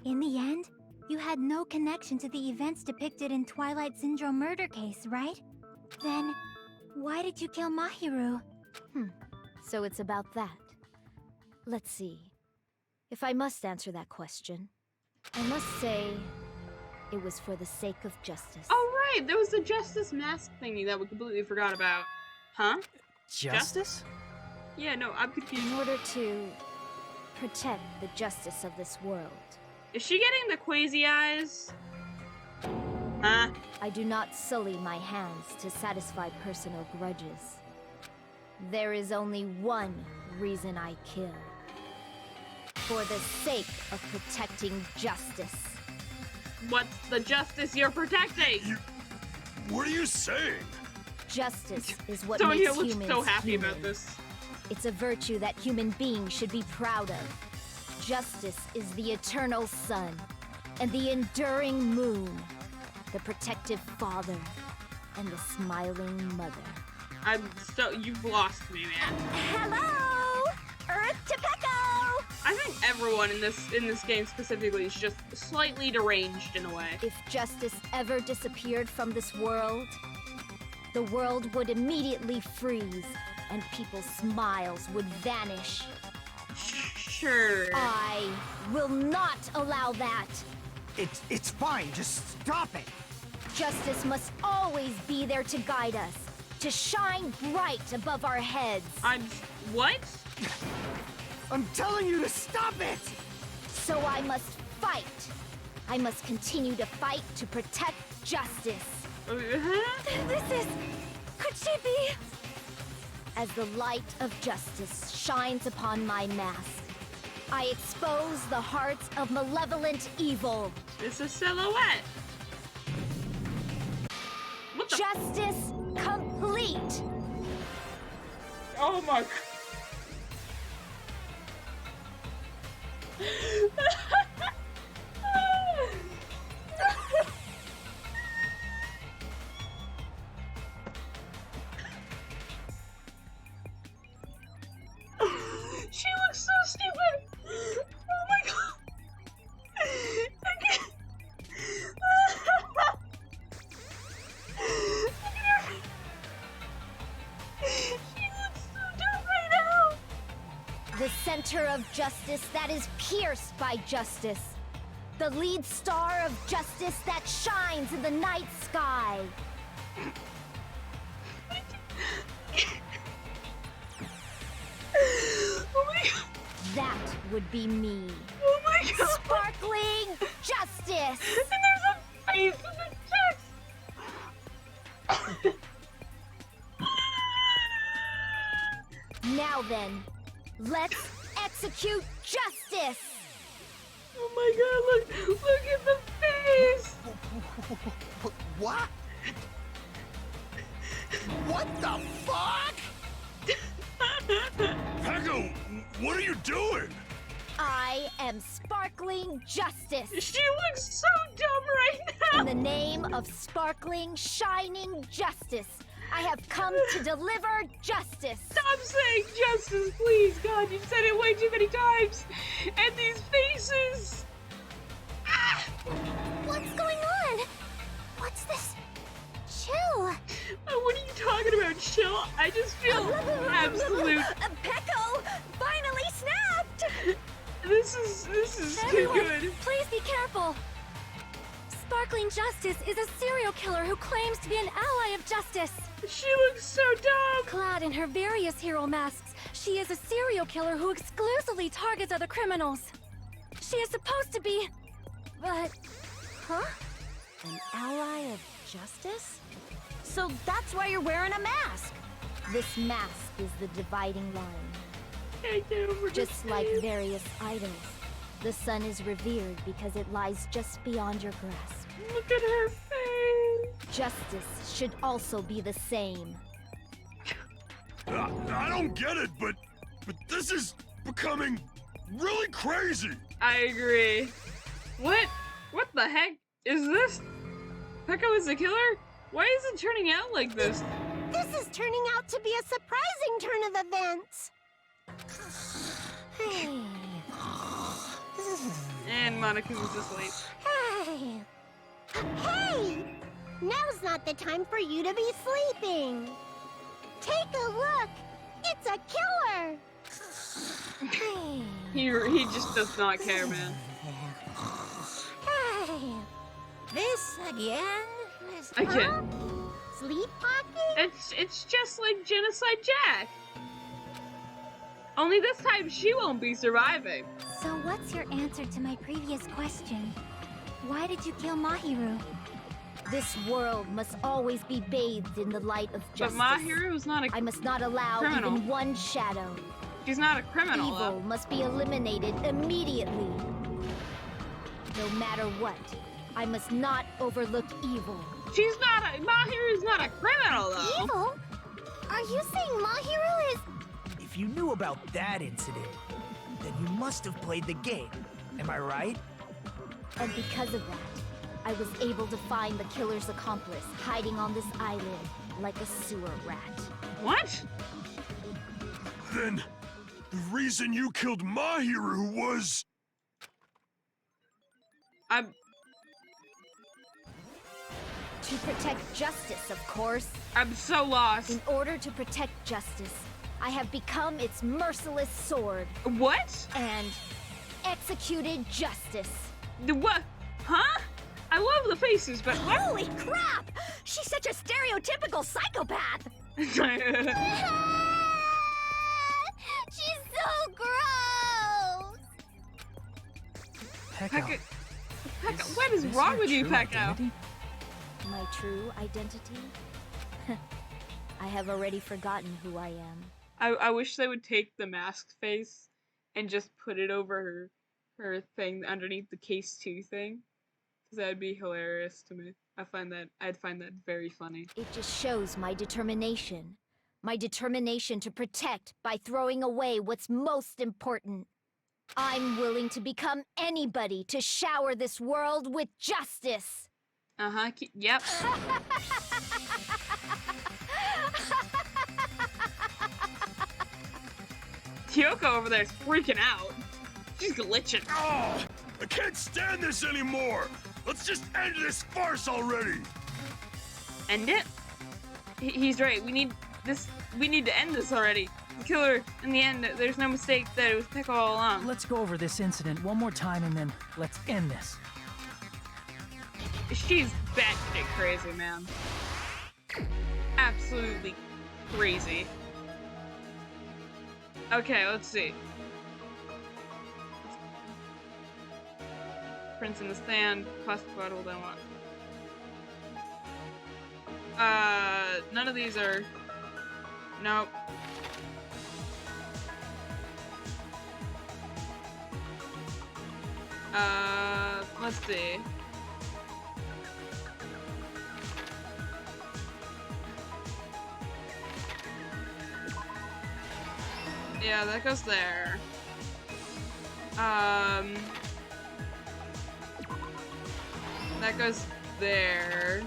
In the end, you had no connection to the events depicted in Twilight Syndrome murder case, right? Then, why did you kill Mahiru? So it's about that. Let's see. If I must answer that question, I must say it was for the sake of justice. Oh, right! There was the Justice Mask thingy that we completely forgot about. Huh? Justice? Yeah, no, I'm confused. In order to protect the justice of this world. Is she getting the quasi eyes? Huh? I do not sully my hands to satisfy personal grudges. There is only one reason I kill. For the sake of protecting justice. What's the justice you're protecting? What are you saying? Justice is what Sonya makes looks humans so happy human. about this. It's a virtue that human beings should be proud of. Justice is the eternal sun and the enduring moon, the protective father and the smiling mother. You've lost me, man. Hello! Earth to Peko! I think everyone in this game specifically is just slightly deranged in a way. If justice ever disappeared from this world, the world would immediately freeze and people's smiles would vanish. Sure. I will not allow that. It's fine, just stop it. Justice must always be there to guide us, to shine bright above our heads. What? I'm telling you to stop it! So I must fight. I must continue to fight to protect justice. Could she be? As the light of justice shines upon my mask, I expose the hearts of malevolent evil. It's a silhouette. What the? Justice complete. Oh my. She looks so stupid. Oh my god. center of justice that is pierced by justice. The lead star of justice that shines in the night sky. Oh my god. That would be me. Oh my god. Sparkling justice. And there's a face in the chest. Now then, let's execute justice. Oh my god, look at the face. What? What the fuck? Pekka, what are you doing? I am sparkling justice. She looks so dumb right now. In the name of sparkling, shining justice, I have come to deliver justice. Stop saying justice, please. God, you've said it way too many times. And these faces. Ah! What's going on? What's this? Chill. What are you talking about, chill? I just feel absolute. Pecco finally snapped! This is too Everyone, good. please be careful. Sparkling Justice is a serial killer who claims to be an ally of justice. She looks so dumb. Clad in her various hero masks, she is a serial killer who exclusively targets other criminals. She is supposed to be... but... Huh? An ally of justice? So that's why you're wearing a mask. This mask is the dividing line. Can't get over Just this like face. various idols, the sun is revered because it lies just beyond your grasp. Look at her face. Justice should also be the same. I don't get it, but this is becoming really crazy. I agree. What the heck is this? Pekka is the killer? Why is it turning out like this? This is turning out to be a surprising turn of events. Hey. And Monica's asleep. Hey. Hey! Now's not the time for you to be sleeping. Take a look. It's a killer. Hey. He just does not care, man. Hey. This again? Again. Sleepwalking? It's just like Genocide Jack. Only this time she won't be surviving. So what's your answer to my previous question? Why did you kill Mahiru? This world must always be bathed in the light of But justice. Mahiru's not a I must not allow criminal. even one shadow. She's not a criminal, Evil though. must be eliminated immediately. No matter what, I must not overlook evil. She's not a Mahiru's not a criminal, though. Evil? Are you saying Mahiru is... If you knew about that incident, then you must have played the game. Am I right? And because of that, I was able to find the killer's accomplice hiding on this island like a sewer rat. What? Then the reason you killed Mahiru was... To protect justice, of course. I'm so lost. In order to protect justice, I have become its merciless sword What? and executed justice. What? Huh? I love the faces, but what? Holy crap! She's such a stereotypical psychopath! She's so gross! Pekka, Is what is this wrong your with you, true Pekka? identity? My true identity? I have already forgotten who I am. I wish they would take the mask face and just put it over her thing underneath the case 2 thing. Because that would be hilarious to me. I'd find that very funny. It just shows my determination. My determination to protect by throwing away what's most important. I'm willing to become anybody to shower this world with justice. Uh-huh. Yep. Kyoko over there is freaking out. She's glitching. Oh, I can't stand this anymore. Let's just end this farce already. End it? He's right. We need to end this already. The killer, in the end, there's no mistake that it was Pickle all along. Let's go over this incident one more time and then let's end this. She's batshit crazy, man. Absolutely crazy. Okay, let's see. Prints in the sand, plastic bottle, then what? None of these are... Nope. Let's see. Yeah, that goes there. That goes there.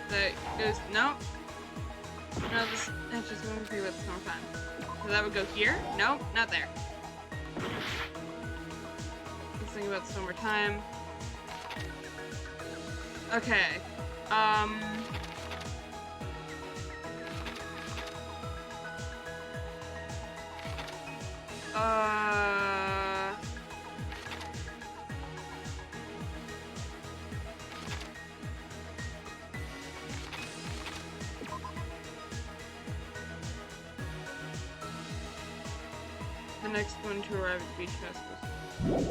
That goes, nope. No, that's just one thing that's more fun. So that would go here? Nope, not there. Let's think about this one more time. Okay. The next one to arrive at the beach house was...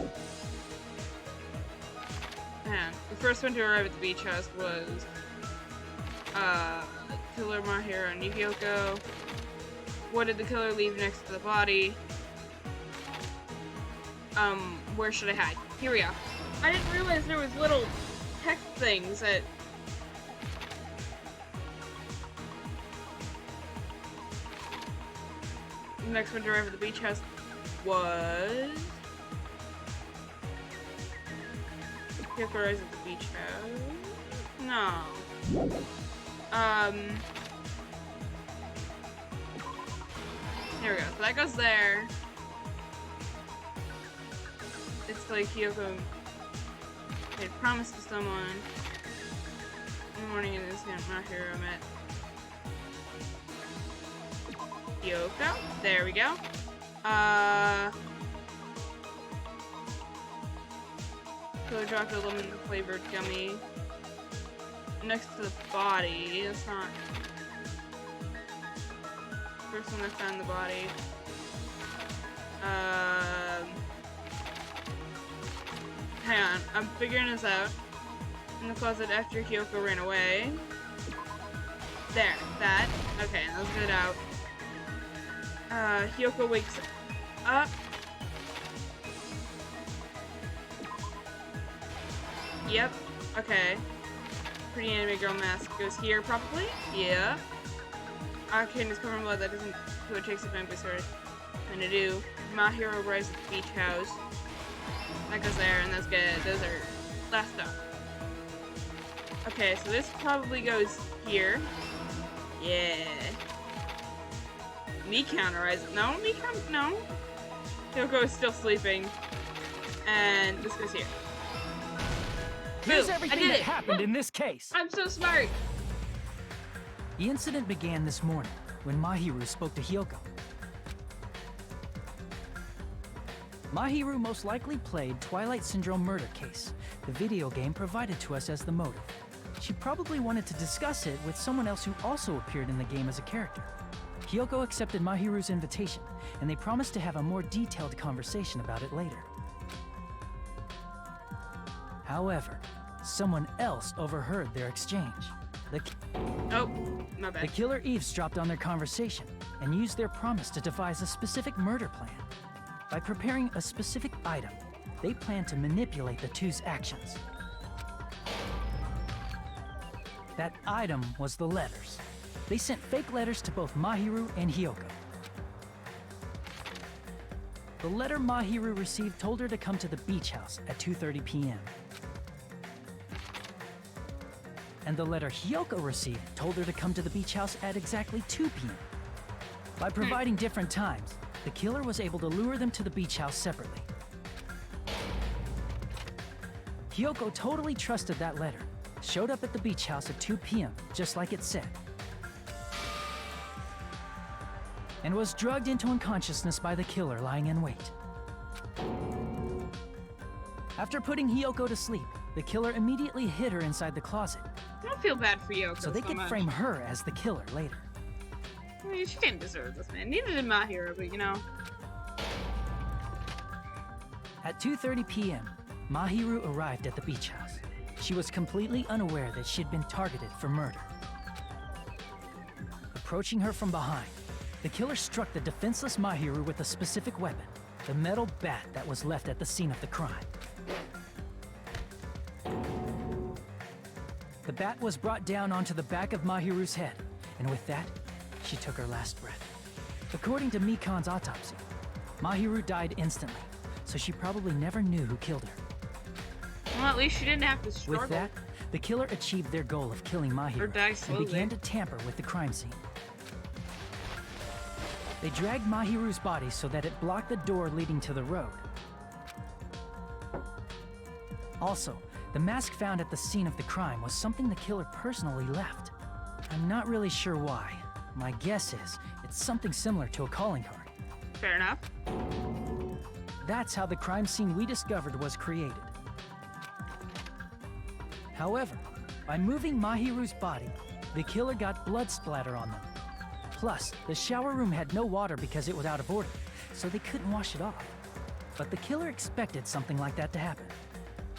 Man, the first one to arrive at the beach house was... Killer Mahiro and Yukiko. What did the killer leave next to the body? Where should I hide? Here we go. I didn't realize there was little text things that... The next one to arrive at the beach house was... Yukiko arrives at the beach house? No. Here we go. So that goes there. It's like Kyoko made a promise to someone in the morning in this Mahiro met Kyoko. There we go. Killer dropped a lemon flavored gummy next to the body. It's not. First one I found the body. Hang on, I'm figuring this out. In the closet after Kyoko ran away. There, that. Okay, let's get it out. Kyoko wakes up. Yep, okay. Pretty anime girl mask goes here, probably? Yeah. Arcane is covered in blood, that isn't who it takes the vampire sword. And to do. Mahiro arrives at the beach house. That goes there, and that's good. Those are last stuff. Okay, so this probably goes here. Yeah. Mikan arrives. No, Mikan, no. Kyoko is still sleeping. And this goes here. Here's Boom, everything I did that it. happened in this case. I'm so smart. The incident began this morning when Mahiru spoke to Hyoko. Mahiru most likely played Twilight Syndrome Murder Case, the video game provided to us as the motive. She probably wanted to discuss it with someone else who also appeared in the game as a character. Hyoko accepted Mahiru's invitation, and they promised to have a more detailed conversation about it later. However, someone else overheard their exchange. Oh, my bad. The killer eavesdropped on their conversation and used their promise to devise a specific murder plan. By preparing a specific item, they planned to manipulate the two's actions. That item was the letters. They sent fake letters to both Mahiru and Hyoko. The letter Mahiru received told her to come to the beach house at 2:30 p.m. And the letter Hyoko received told her to come to the beach house at exactly 2 p.m. By providing different times, the killer was able to lure them to the beach house separately. Hyoko totally trusted that letter, showed up at the beach house at 2 p.m., just like it said, and was drugged into unconsciousness by the killer lying in wait. After putting Hiyoko to sleep, the killer immediately hid her inside the closet. I don't feel bad for Yoko so they could much. frame her as the killer later. I mean, she didn't deserve this, man. Neither did Mahiro, but you know. At 2:30 p.m., Mahiru arrived at the beach house. She was completely unaware that she'd been targeted for murder. Approaching her from behind, the killer struck the defenseless Mahiru with a specific weapon, the metal bat that was left at the scene of the crime. The bat was brought down onto the back of Mahiru's head, and with that, she took her last breath. According to Mikan's autopsy, Mahiru died instantly, so she probably never knew who killed her. Well, at least she didn't have to struggle. With that, the killer achieved their goal of killing Mahiru and began to tamper with the crime scene. They dragged Mahiru's body so that it blocked the door leading to the road. Also, the mask found at the scene of the crime was something the killer personally left. I'm not really sure why. My guess is it's something similar to a calling card. Fair enough. That's how the crime scene we discovered was created. However, by moving Mahiru's body, the killer got blood splatter on them. Plus, the shower room had no water because it was out of order, so they couldn't wash it off. But the killer expected something like that to happen.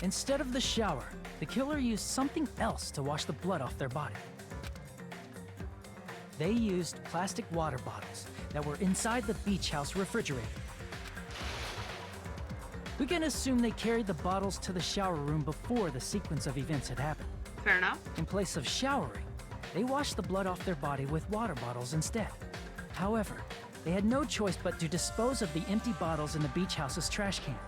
Instead of the shower, the killer used something else to wash the blood off their body. They used plastic water bottles that were inside the beach house refrigerator. We can assume they carried the bottles to the shower room before the sequence of events had happened. Fair enough. In place of showering, they washed the blood off their body with water bottles instead. However, they had no choice but to dispose of the empty bottles in the beach house's trash can.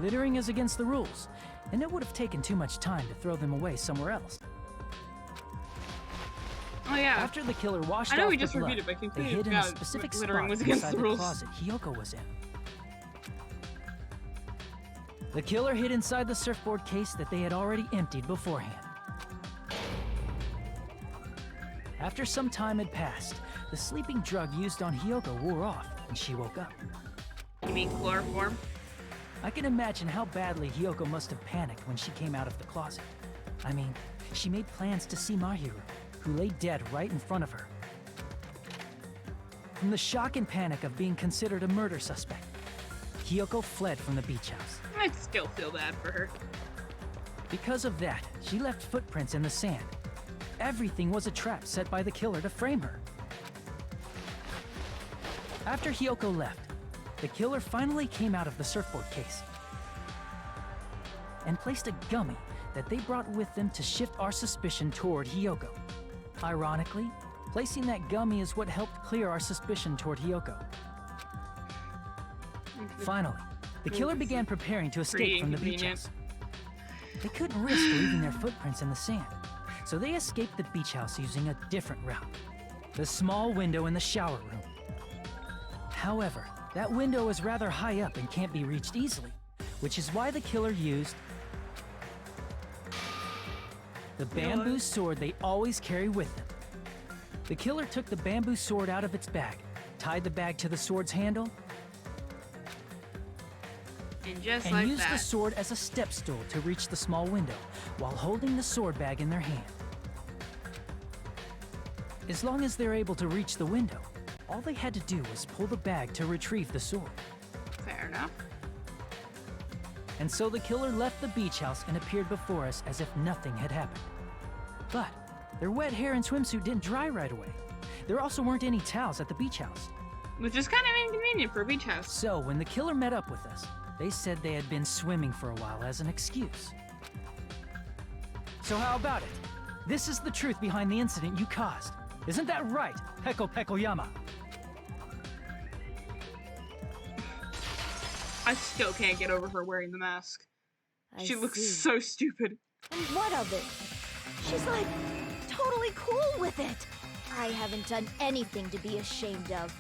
Littering is against the rules, and it would have taken too much time to throw them away somewhere else. Oh yeah. After the killer washed I know off we the just blood, reviewed it, but they completely hid in a forgot specific littering spot was against inside the the rules. closet Hiyoko was in. The killer hid inside the surfboard case that they had already emptied beforehand. After some time had passed, the sleeping drug used on Hiyoko wore off, and she woke up. You mean chloroform? I can imagine how badly Hiyoko must have panicked when she came out of the closet. I mean, she made plans to see Mahiru, who lay dead right in front of her. From the shock and panic of being considered a murder suspect, Hiyoko fled from the beach house. I'd still feel bad for her. Because of that, she left footprints in the sand. Everything was a trap set by the killer to frame her. After Hiyoko left, the killer finally came out of the surfboard case and placed a gummy that they brought with them to shift our suspicion toward Hiyoko. Ironically, placing that gummy is what helped clear our suspicion toward Hiyoko. Finally, the killer began preparing to escape from the beach house. They couldn't risk leaving their footprints in the sand, so they escaped the beach house using a different route, the small window in the shower room. However, that window is rather high up and can't be reached easily, which is why the killer used the bamboo sword they always carry with them. The killer took the bamboo sword out of its bag, tied the bag to the sword's handle, and used the sword as a step stool to reach the small window while holding the sword bag in their hand. As long as they're able to reach the window, all they had to do was pull the bag to retrieve the sword. Fair enough. And so the killer left the beach house and appeared before us as if nothing had happened. But their wet hair and swimsuit didn't dry right away. There also weren't any towels at the beach house. Which is kind of inconvenient for a beach house. So when the killer met up with us, they said they had been swimming for a while as an excuse. So how about it? This is the truth behind the incident you caused. Isn't that right, Peko Pekoyama? I still can't get over her wearing the mask. She looks see. so stupid. And what of it? She's like totally cool with it. I haven't done anything to be ashamed of.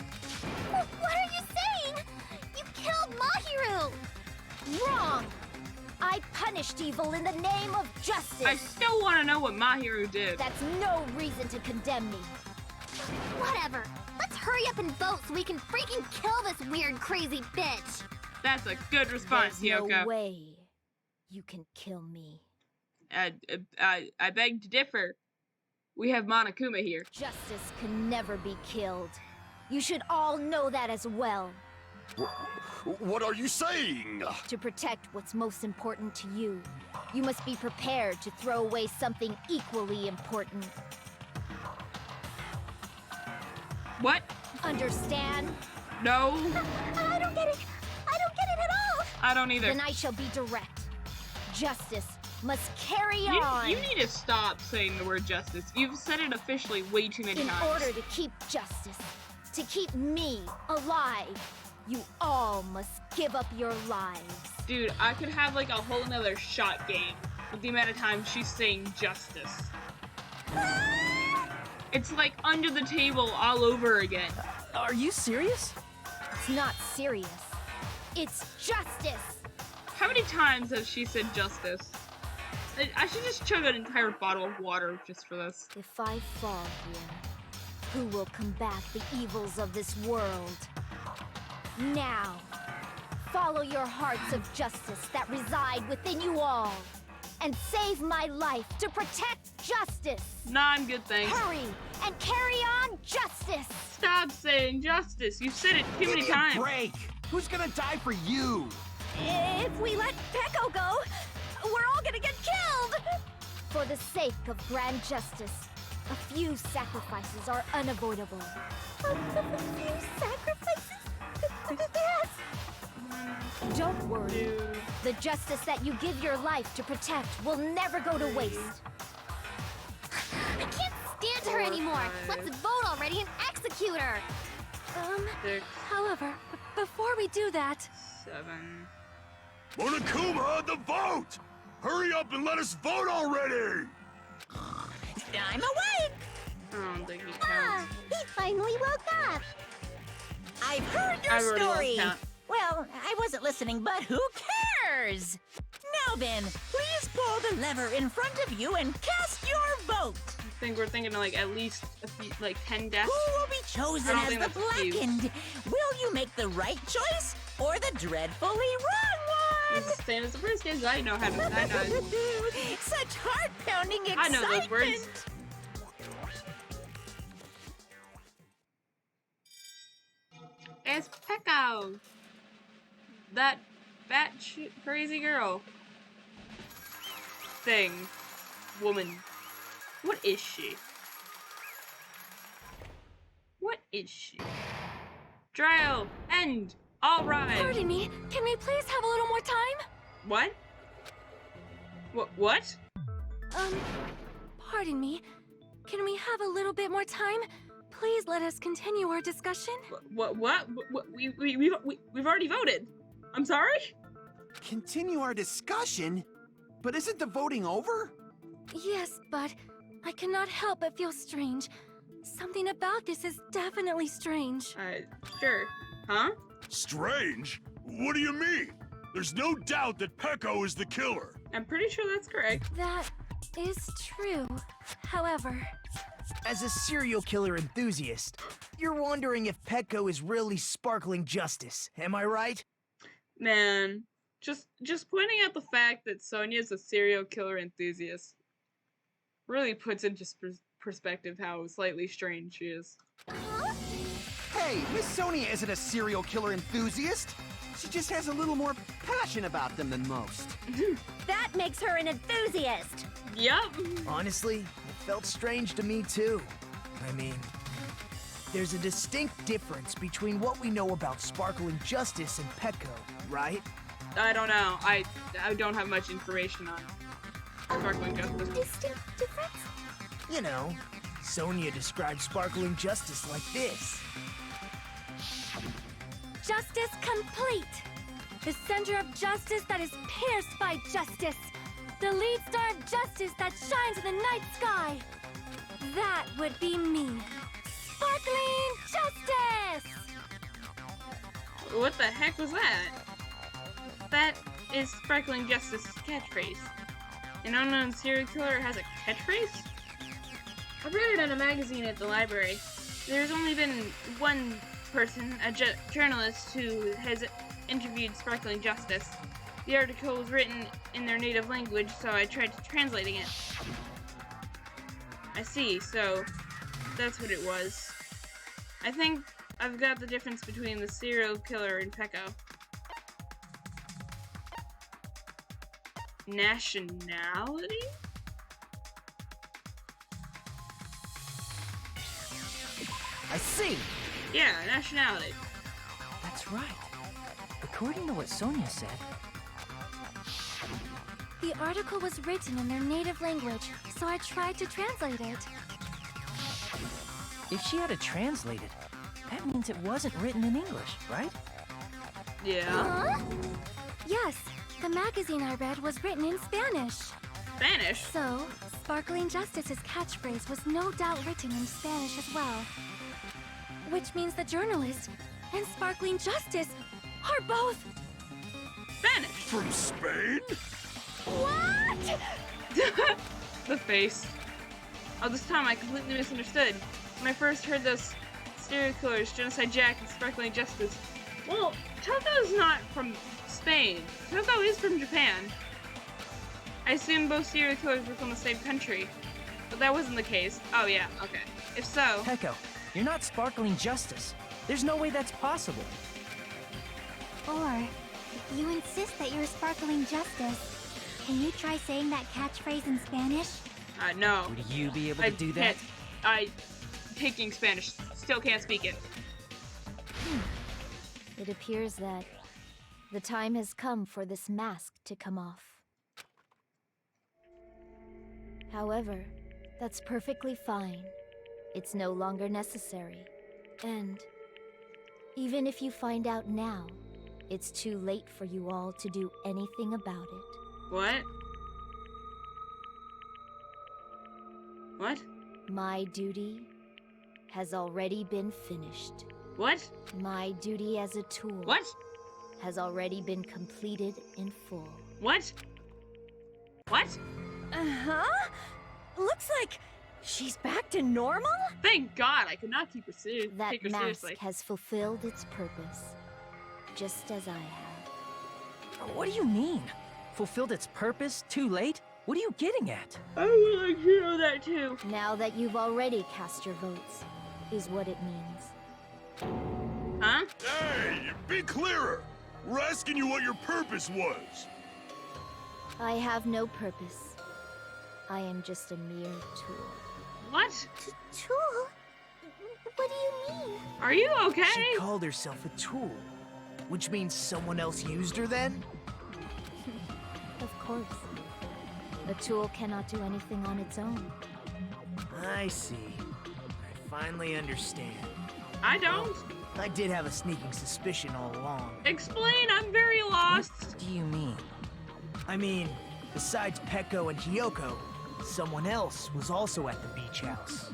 What are you saying? You killed Mahiru! Wrong! I punished evil in the name of justice. I still want to know what Mahiru did. That's no reason to condemn me. Whatever. Let's hurry up and vote so we can freaking kill this weird, crazy bitch. That's a good response, There's Hyoko. no way you can kill me. I beg to differ. We have Monokuma here. Justice can never be killed. You should all know that as well. What are you saying? To protect what's most important to you, you must be prepared to throw away something equally important. What? Understand? No. I don't get it. I don't get it at all. I don't either. Then I shall be direct. Justice must carry You on. need to stop saying the word justice. You've said it officially way too many In times. order to keep justice, to keep me alive, you all must give up your lives. Dude, I could have like a whole nother shot game with the amount of times she's saying justice. It's like under the table all over again. Are you serious? It's not serious. It's justice. How many times has she said justice? I should just chug an entire bottle of water just for this. If I fall here, who will combat the evils of this world? Now, follow your hearts of justice that reside within you all, and save my life to protect justice. Nah, I'm good, thanks. Hurry and carry on justice. Stop saying justice. You said it too many Give me a times. break. Who's gonna die for you? If we let Peko go, we're all gonna get killed! For the sake of grand justice, a few sacrifices are unavoidable. A few sacrifices? Yes. Don't worry. The justice that you give your life to protect will never go to waste. I can't stand her anymore. Let's vote already and execute her. 6, However, before we do that, 7. Monokuma, the vote! Hurry up and let us vote already! I'm awake! I don't think he Ah, counts. he finally woke up. I've heard your I've already lost story. count. Well, I wasn't listening, but who cares? Now then, please pull the lever in front of you and cast your vote. I think we're thinking of like at least a few, like 10 deaths. Who will be chosen I don't as think the that's a few. blackened? Will you make the right choice or the dreadfully wrong one? It's the same as the first game. I know how to. I know. Such heart-pounding I excitement. know those words. It's Peko, that batshit crazy girl. Thing. Woman. What is she? What is she? Trial. End. All right. pardon me, can we please have a little more time? What? What? Pardon me, can we have a little bit more time? Please let us continue our discussion. What? We've already voted. I'm sorry? Continue our discussion? But isn't the voting over? Yes, but I cannot help but feel strange. Something about this is definitely strange. Sure. Huh? Strange? What do you mean? There's no doubt that Peko is the killer. I'm pretty sure that's correct. That is true. However, As a serial killer enthusiast, you're wondering if Peko is really sparkling justice, am I right? Man, just pointing out the fact that Sonia's a serial killer enthusiast really puts into perspective how slightly strange she is. Hey, Miss Sonia isn't a serial killer enthusiast. She just has a little more passion about them than most. That makes her an enthusiast. Yup. Honestly, it felt strange to me too. I mean, there's a distinct difference between what we know about sparkling justice and Peko, right? I don't know. I don't have much information on sparkling justice. Distinct difference? You know, Sonia describes sparkling justice like this. justice complete. The center of justice that is pierced by justice. The lead star of justice that shines in the night sky. That would be me. Sparkling justice! What the heck was that? That is Sparkling Justice's catchphrase? An unknown serial killer has a catchphrase? I read it in a magazine at the library. There's only been one person, a journalist, who has interviewed Sparkling Justice. The article was written in their native language, so I tried translating it. I see, so that's what it was. I think I've got the difference between the serial killer and Pecco. Nationality? I see. Yeah, nationality. That's right. According to what Sonia said, The article was written in their native language, so I tried to translate it. if she had to translate it, that means it wasn't written in English, right? Yeah. Huh? Yes, the magazine I read was written in Spanish. Spanish? So, Sparkling Justice's catchphrase was no doubt written in Spanish as well. Which means the journalist and Sparkling Justice are both... Spanish! From Spain? What? The face. Oh, this time I completely misunderstood. When I first heard those serial killers, Genocide Jack and Sparkling Justice. Well, Toko's not from Spain. Toko is from Japan. I assume both serial killers were from the same country. But that wasn't the case. Oh yeah, okay. If so... Pecco, you're not Sparkling Justice. There's no way that's possible. Or, if you insist that you're Sparkling Justice, can you try saying that catchphrase in Spanish? No. Would you be able to do that? Taking Spanish, still can't speak it. It appears that the time has come for this mask to come off. However, that's perfectly fine. It's no longer necessary. And even if you find out now, it's too late for you all to do anything about it. What? What? My duty has already been finished. What? My duty as a tool What? has already been completed in full. What? What? Uh-huh? Looks like she's back to normal? Thank God, I could not keep her That take her mask seriously. has fulfilled its purpose, just as I have. What do you mean? Fulfilled its purpose? Too late? What are you getting at? I would like to know that too. Now that you've already cast your votes, is what it means. Huh? Hey, be clearer! We're asking you what your purpose was! I have no purpose. I am just a mere tool. What? Tool? What do you mean? Are you okay? She called herself a tool, which means someone else used her then? Of course. A tool cannot do anything on its own. I see. I finally understand. I don't. I did have a sneaking suspicion all along. Explain, I'm very lost. What do you mean? I mean, besides Pecco and Hiyoko, someone else was also at the beach house.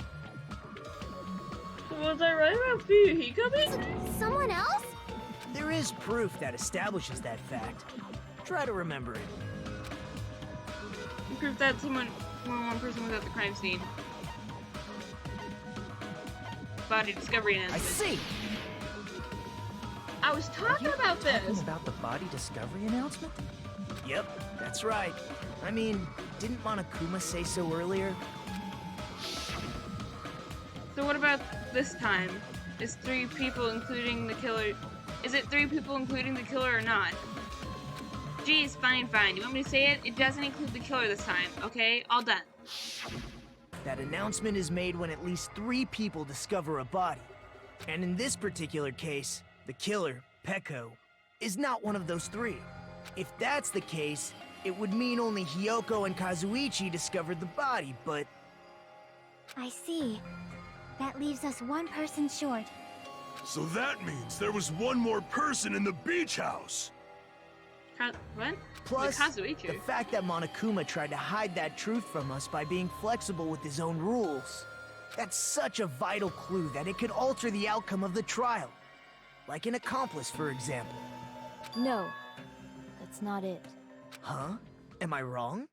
Was I right about Fuyuhiko being? Someone else? There is proof that establishes that fact. Try to remember it. Proof that more than one person was at the crime scene. Body discovery I announcement. see! I was talking about Talking this. about the body discovery announcement? Yep, that's right. I mean, didn't Monokuma say so earlier? So what about this time? Is 3 people including the killer? Is it 3 people including the killer or not? Geez, fine. You want me to say it? It doesn't include the killer this time, okay? All done. That announcement is made when at least 3 people discover a body. And in this particular case, the killer, Pecco, is not one of those 3. If that's the case, it would mean only Hiyoko and Kazuichi discovered the body, but... I see. That leaves us one person short. So that means there was one more person in the beach house! What? Plus, Kazuichi. the fact that Monokuma tried to hide that truth from us by being flexible with his own rules. That's such a vital clue that it could alter the outcome of the trial. Like an accomplice, for example. No. That's not it. Huh? Am I wrong?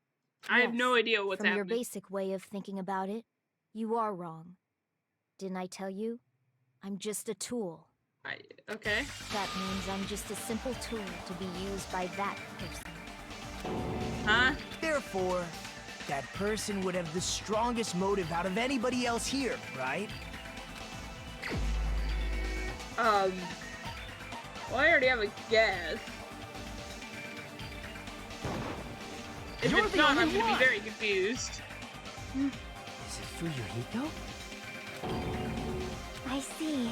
I have no idea what's From happening. your basic way of thinking about it, you are wrong. Didn't I tell you? I'm just a tool. Okay. That means I'm just a simple tool to be used by that person. Huh? Therefore, that person would have the strongest motive out of anybody else here, right? Well, I already have a guess. If You're it's the not, only I'm gonna one. be very confused. Is it Fuyuhiko? I see.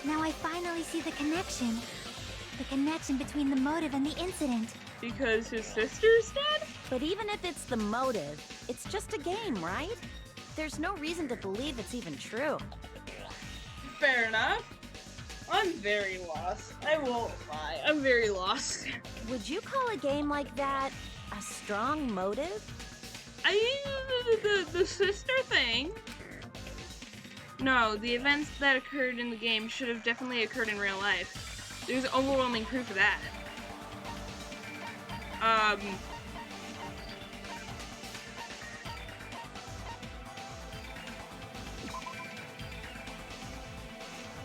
Now I finally see the connection. The connection between the motive and the incident. Because his sister's dead? But even if it's the motive, it's just a game, right? There's no reason to believe it's even true. Fair enough. I'm very lost. I won't lie. I'm very lost. Would you call a game like that a strong motive? The sister thing. No, the events that occurred in the game should have definitely occurred in real life. There's overwhelming proof of that.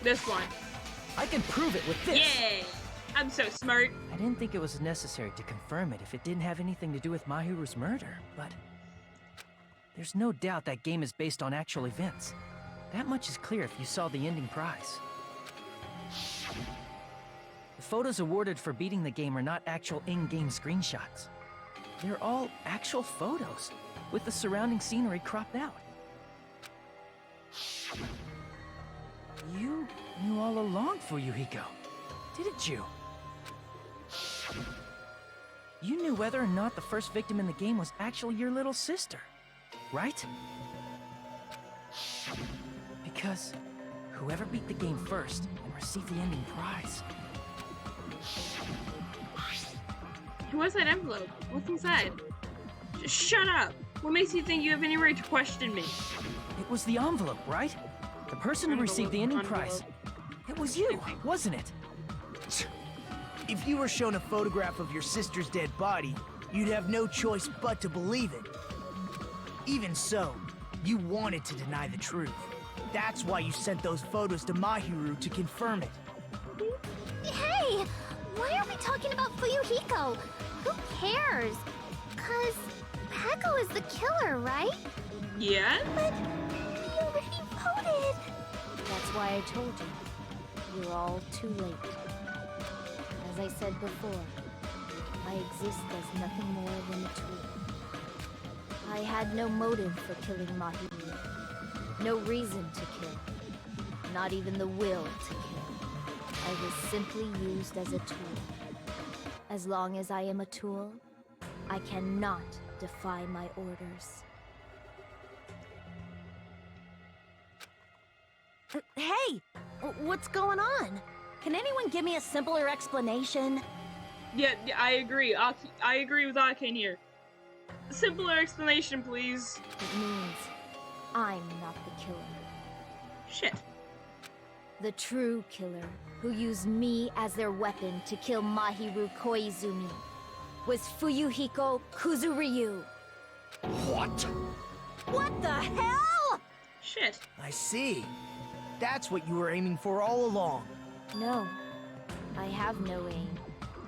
This one. I can prove it with this! Yay! I'm so smart. I didn't think it was necessary to confirm it if it didn't have anything to do with Mahiru's murder, but... There's no doubt that game is based on actual events. That much is clear if you saw the ending prize. The photos awarded for beating the game are not actual in-game screenshots. They're all actual photos, with the surrounding scenery cropped out. You knew all along, Fuyuhiko, didn't you? You knew whether or not the first victim in the game was actually your little sister, right? Because whoever beat the game first and received the ending prize. What's that envelope? What's inside? Just shut up. What makes you think you have any right to question me? It was the envelope, right? The person who received the ending prize. It was you, wasn't it? If you were shown a photograph of your sister's dead body, you'd have no choice but to believe it. Even so, you wanted to deny the truth. That's why you sent those photos to Mahiru to confirm it. Hey! Why are we talking about Fuyuhiko? Who cares? 'Cause Peko is the killer, right? Yeah? But he already voted! That's why I told you. You're all too late. As I said before, I exist as nothing more than a tool. I had no motive for killing Mahiru. No reason to kill. Not even the will to kill. I was simply used as a tool. As long as I am a tool, I cannot defy my orders. Hey! What's going on? Can anyone give me a simpler explanation? Yeah, I agree. I agree with Arcane here. Simpler explanation, please. It means I'm not the killer. Shit. The true killer, who used me as their weapon to kill Mahiru Koizumi, was Fuyuhiko Kuzuryu. What? What the hell? Shit. I see. That's what you were aiming for all along. No, I have no aim.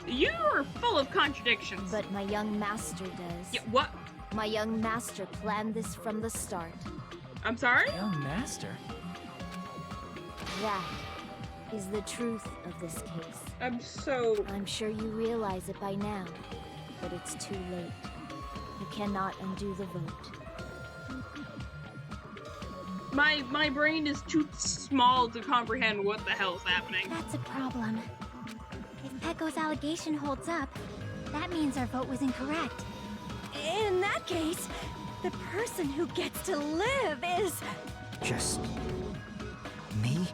You are full of contradictions. But my young master does. Yeah, what? My young master planned this from the start. I'm sorry? Young master? That is the truth of this case. I'm sure you realize it by now, but it's too late. You cannot undo the vote. My brain is too small to comprehend what the hell's happening. That's a problem. If Peko's allegation holds up, that means our vote was incorrect. In that case, the person who gets to live is... Just... me?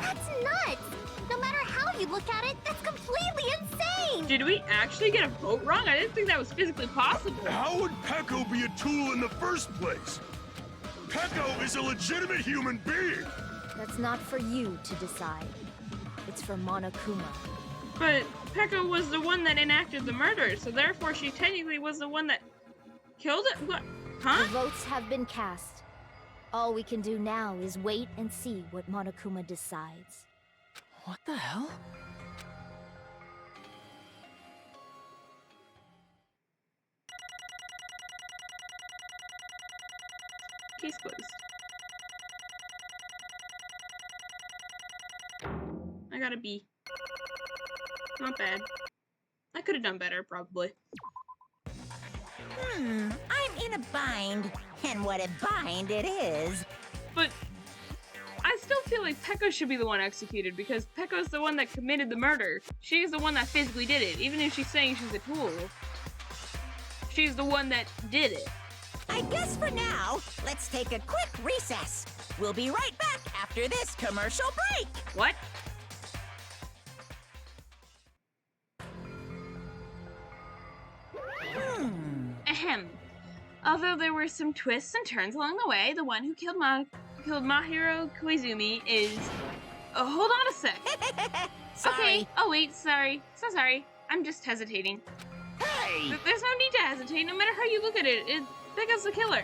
That's nuts! No matter how you look at it, that's completely insane! Did we actually get a vote wrong? I didn't think that was physically possible. How would Peko be a tool in the first place? Peko is a legitimate human being! That's not for you to decide. It's for Monokuma. But Pekka was the one that enacted the murder, so therefore she technically was the one that killed it? What? Huh? The votes have been cast. All we can do now is wait and see what Monokuma decides. What the hell? Case closed. I got a B. Not bad. I could have done better, probably. I'm in a bind. And what a bind it is. But I still feel like Pekka should be the one executed because Pekka's the one that committed the murder. She's the one that physically did it. Even if she's saying she's a tool, she's the one that did it. I guess for now, let's take a quick recess. We'll be right back after this commercial break. What? Ahem. Although there were some twists and turns along the way, the one who killed Mahiro Koizumi is... Oh, hold on a sec. Sorry. Okay. Oh, wait, sorry. So sorry. I'm just hesitating. Hey! There's no need to hesitate, no matter how you look at it. Pekka's the killer.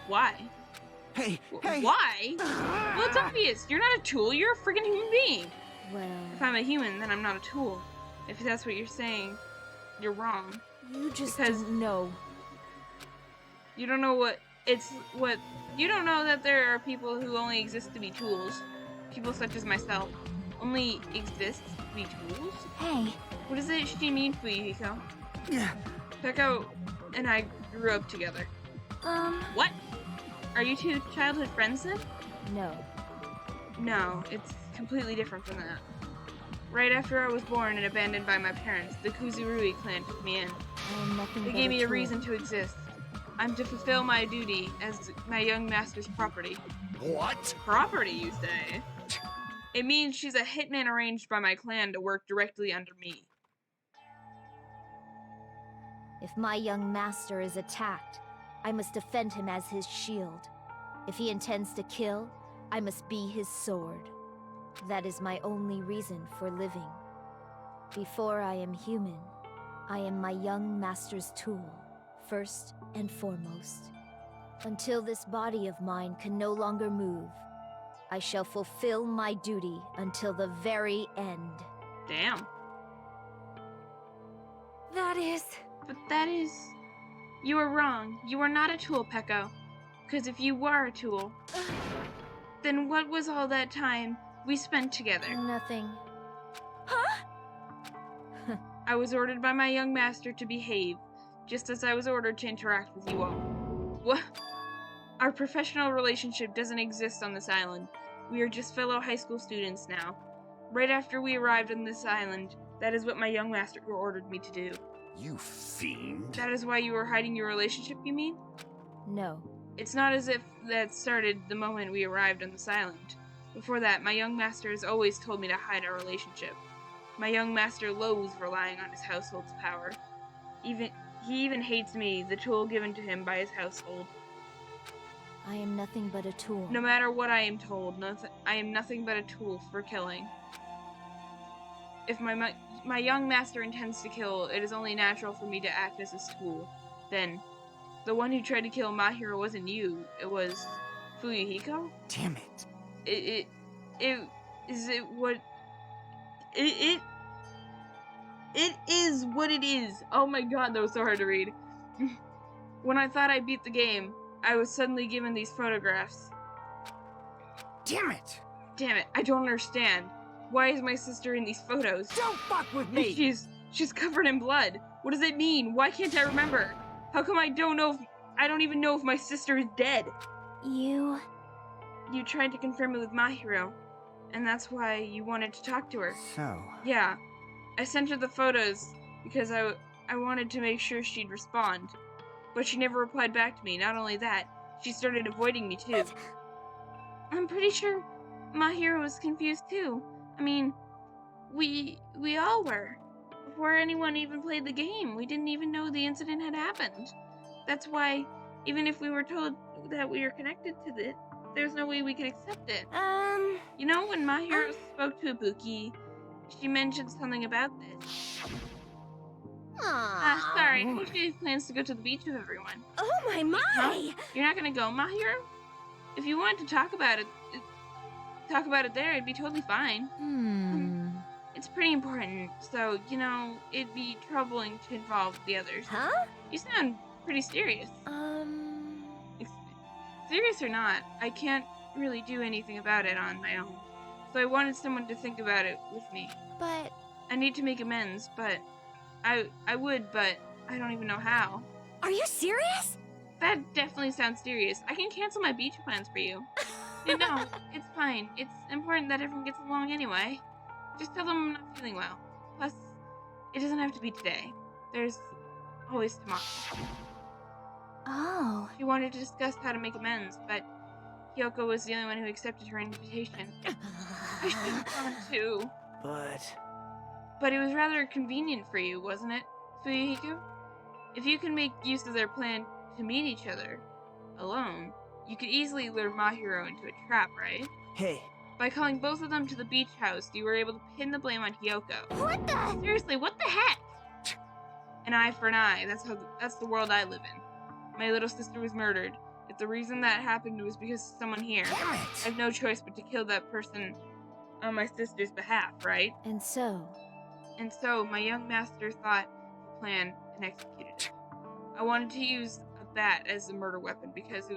Why? Hey, Why? Well, it's obvious. You're not a tool. You're a freaking human being. Well, If I'm a human, then I'm not a tool. If that's what you're saying, you're wrong. you just Because- don't know. You don't know you don't know that there are people who only exist to be tools. People such as myself only exist to be tools? Hey, What does it she mean, Fuyuhiko? Yeah. Pekka and I grew up together. What? Are you two childhood friends then? No. No, it's completely different from that. Right after I was born and abandoned by my parents, the Kuzurui clan took me in. I am nothing They but gave me a tool. reason to exist. I'm to fulfill my duty as my young master's property. What? Property, you say? It means she's a hitman arranged by my clan to work directly under me. If my young master is attacked, I must defend him as his shield. If he intends to kill, I must be his sword. That is my only reason for living. Before I am human, I am my young master's tool, first and foremost. Until this body of mine can no longer move, I shall fulfill my duty until the very end. Damn. that is... But that is... You are wrong. You are not a tool, Pekko. Because if you were a tool, then what was all that time we spent together? Nothing. I was ordered by my young master to behave, just as I was ordered to interact with you all. What? Our professional relationship doesn't exist on this island. We are just fellow high school students now. Right after we arrived on this island, that is what my young master ordered me to do. You fiend. That is why you were hiding your relationship, you mean? No. It's not as if that started the moment we arrived on this island. Before that, my young master has always told me to hide our relationship. My young master loathes relying on his household's power. He even hates me, the tool given to him by his household. I am nothing but a tool. No matter what I am told, I am nothing but a tool for killing. If my young master intends to kill, it is only natural for me to act as his tool. Then, the one who tried to kill Mahiro wasn't you, it was Fuyuhiko? Damn it. It is what it is. Oh my god, that was so hard to read. When I thought I beat the game, I was suddenly given these photographs. Damn it. Damn it, I don't understand. Why is my sister in these photos? Don't fuck with me. She's covered in blood. What does it mean? Why can't I remember? How come I don't even know if my sister is dead? You tried to confirm it with Mahiro, and that's why you wanted to talk to her. So, Yeah, I sent her the photos because I wanted to make sure she'd respond. But she never replied back to me. Not only that, she started avoiding me too. I'm pretty sure Mahiro was confused too. I mean, we all were. Before anyone even played the game, we didn't even know the incident had happened. That's why, even if we were told that we were connected to it, there's no way we could accept it. You know, when Mahiro spoke to Ibuki, she mentioned something about this. Sorry. I actually have plans to go to the beach with everyone. Oh my! Huh? You're not gonna go, Mahiro? If you wanted to talk about it there, it'd be totally fine. It's pretty important, so, you know, it'd be troubling to involve the others. Huh? You sound pretty serious. Serious or not, I can't really do anything about it on my own. So I wanted someone to think about it with me. But I need to make amends, but I would, but I don't even know how. Are you serious? That definitely sounds serious. I can cancel my beach plans for you. No, it's fine. It's important that everyone gets along anyway. Just tell them I'm not feeling well. Plus, it doesn't have to be today. There's always tomorrow. oh, She wanted to discuss how to make amends, but Kyoko was the only one who accepted her invitation. I should have gone too. But it was rather convenient for you, wasn't it, Fuyuhiko? If you can make use of their plan to meet each other alone, you could easily lure Mahiro into a trap, right? hey, By calling both of them to the beach house, you were able to pin the blame on Hyoko. What the? Seriously, what the heck? An eye for an eye. That's the world I live in. My little sister was murdered. If the reason that happened was because of someone here, I have no choice but to kill that person on my sister's behalf, right? And so, my young master thought of a plan and executed it. I wanted to use a bat as a murder weapon because in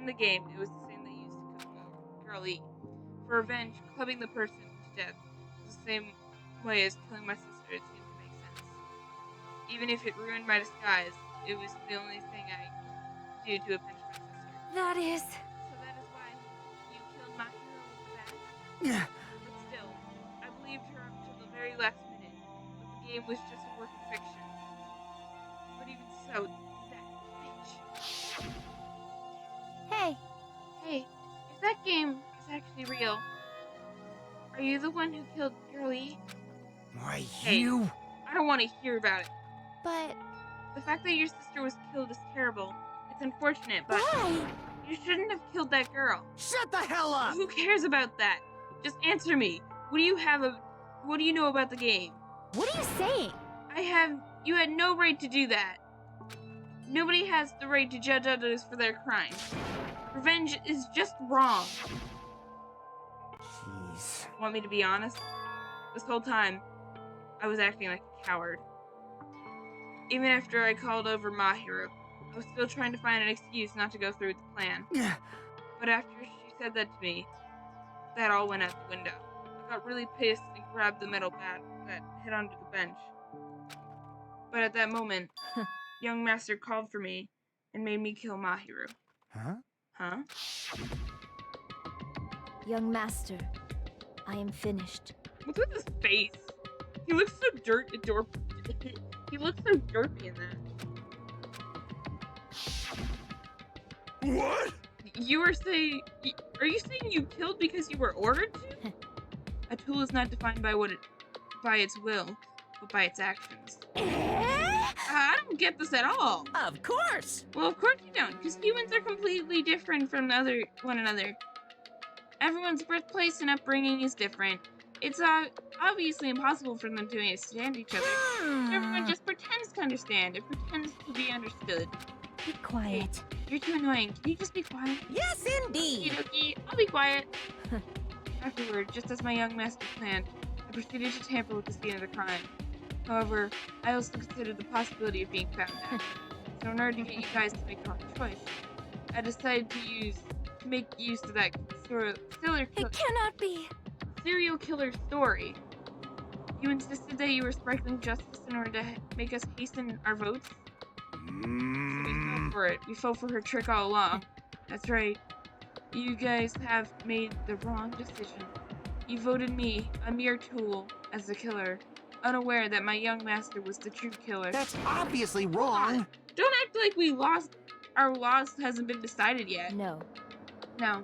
the game it was the same they used to kill Girl E. For revenge, clubbing the person to death was the same way as killing my sister. It seemed to make sense. Even if it ruined my disguise, it was the only thing I could do to avenge my sister. That is... So that is why you killed my hero with the bat? yeah. But still, I believed her until the very last minute. But the game was just a work of fiction. But even so, that bitch. hey, Hey, if that game is actually real, are you the one who killed Girlie? Why, Hey. you... I don't want to hear about it. but The fact that your sister was killed is terrible. It's unfortunate, but why? you shouldn't have killed that girl. Shut the hell up! Who cares about that? Just answer me. What do you know about the game? What are you saying? You had no right to do that. Nobody has the right to judge others for their crimes. Revenge is just wrong. Jeez. Want me to be honest? This whole time, I was acting like a coward. Even after I called over Mahiro, I was still trying to find an excuse not to go through with the plan. Yeah. But after she said that to me, that all went out the window. I got really pissed and grabbed the metal bat that hid under the bench. But at that moment, young master called for me and made me kill Mahiro. Huh? Huh? young master, I am finished. What's with his face? He looks so he looks so derpy in that. What? Are you saying you killed because you were ordered to? A tool is not defined by its will, but by its actions. I don't get this at all. Of course! Well, of course you don't, because humans are completely different from one another. Everyone's birthplace and upbringing is different. It's obviously impossible for them to understand each other. Everyone just pretends to understand. It pretends to be understood. Be quiet. You're too annoying. Can you just be quiet? Yes, indeed! Okie dokie, I'll be quiet. Afterward, just as my young master planned, I proceeded to tamper with the scene of the crime. However, I also considered the possibility of being found out. So in order to get you guys to make the right choice, I decided to make use of that It cannot be. serial killer story. You insisted that you were sparkling justice in order to make us hasten our votes? So we fell for it. We fell for her trick all along. That's right. You guys have made the wrong decision. You voted me, a mere tool, as the killer, unaware that my young master was the true killer. That's obviously wrong. Don't act like we lost. Our loss hasn't been decided yet. No. No.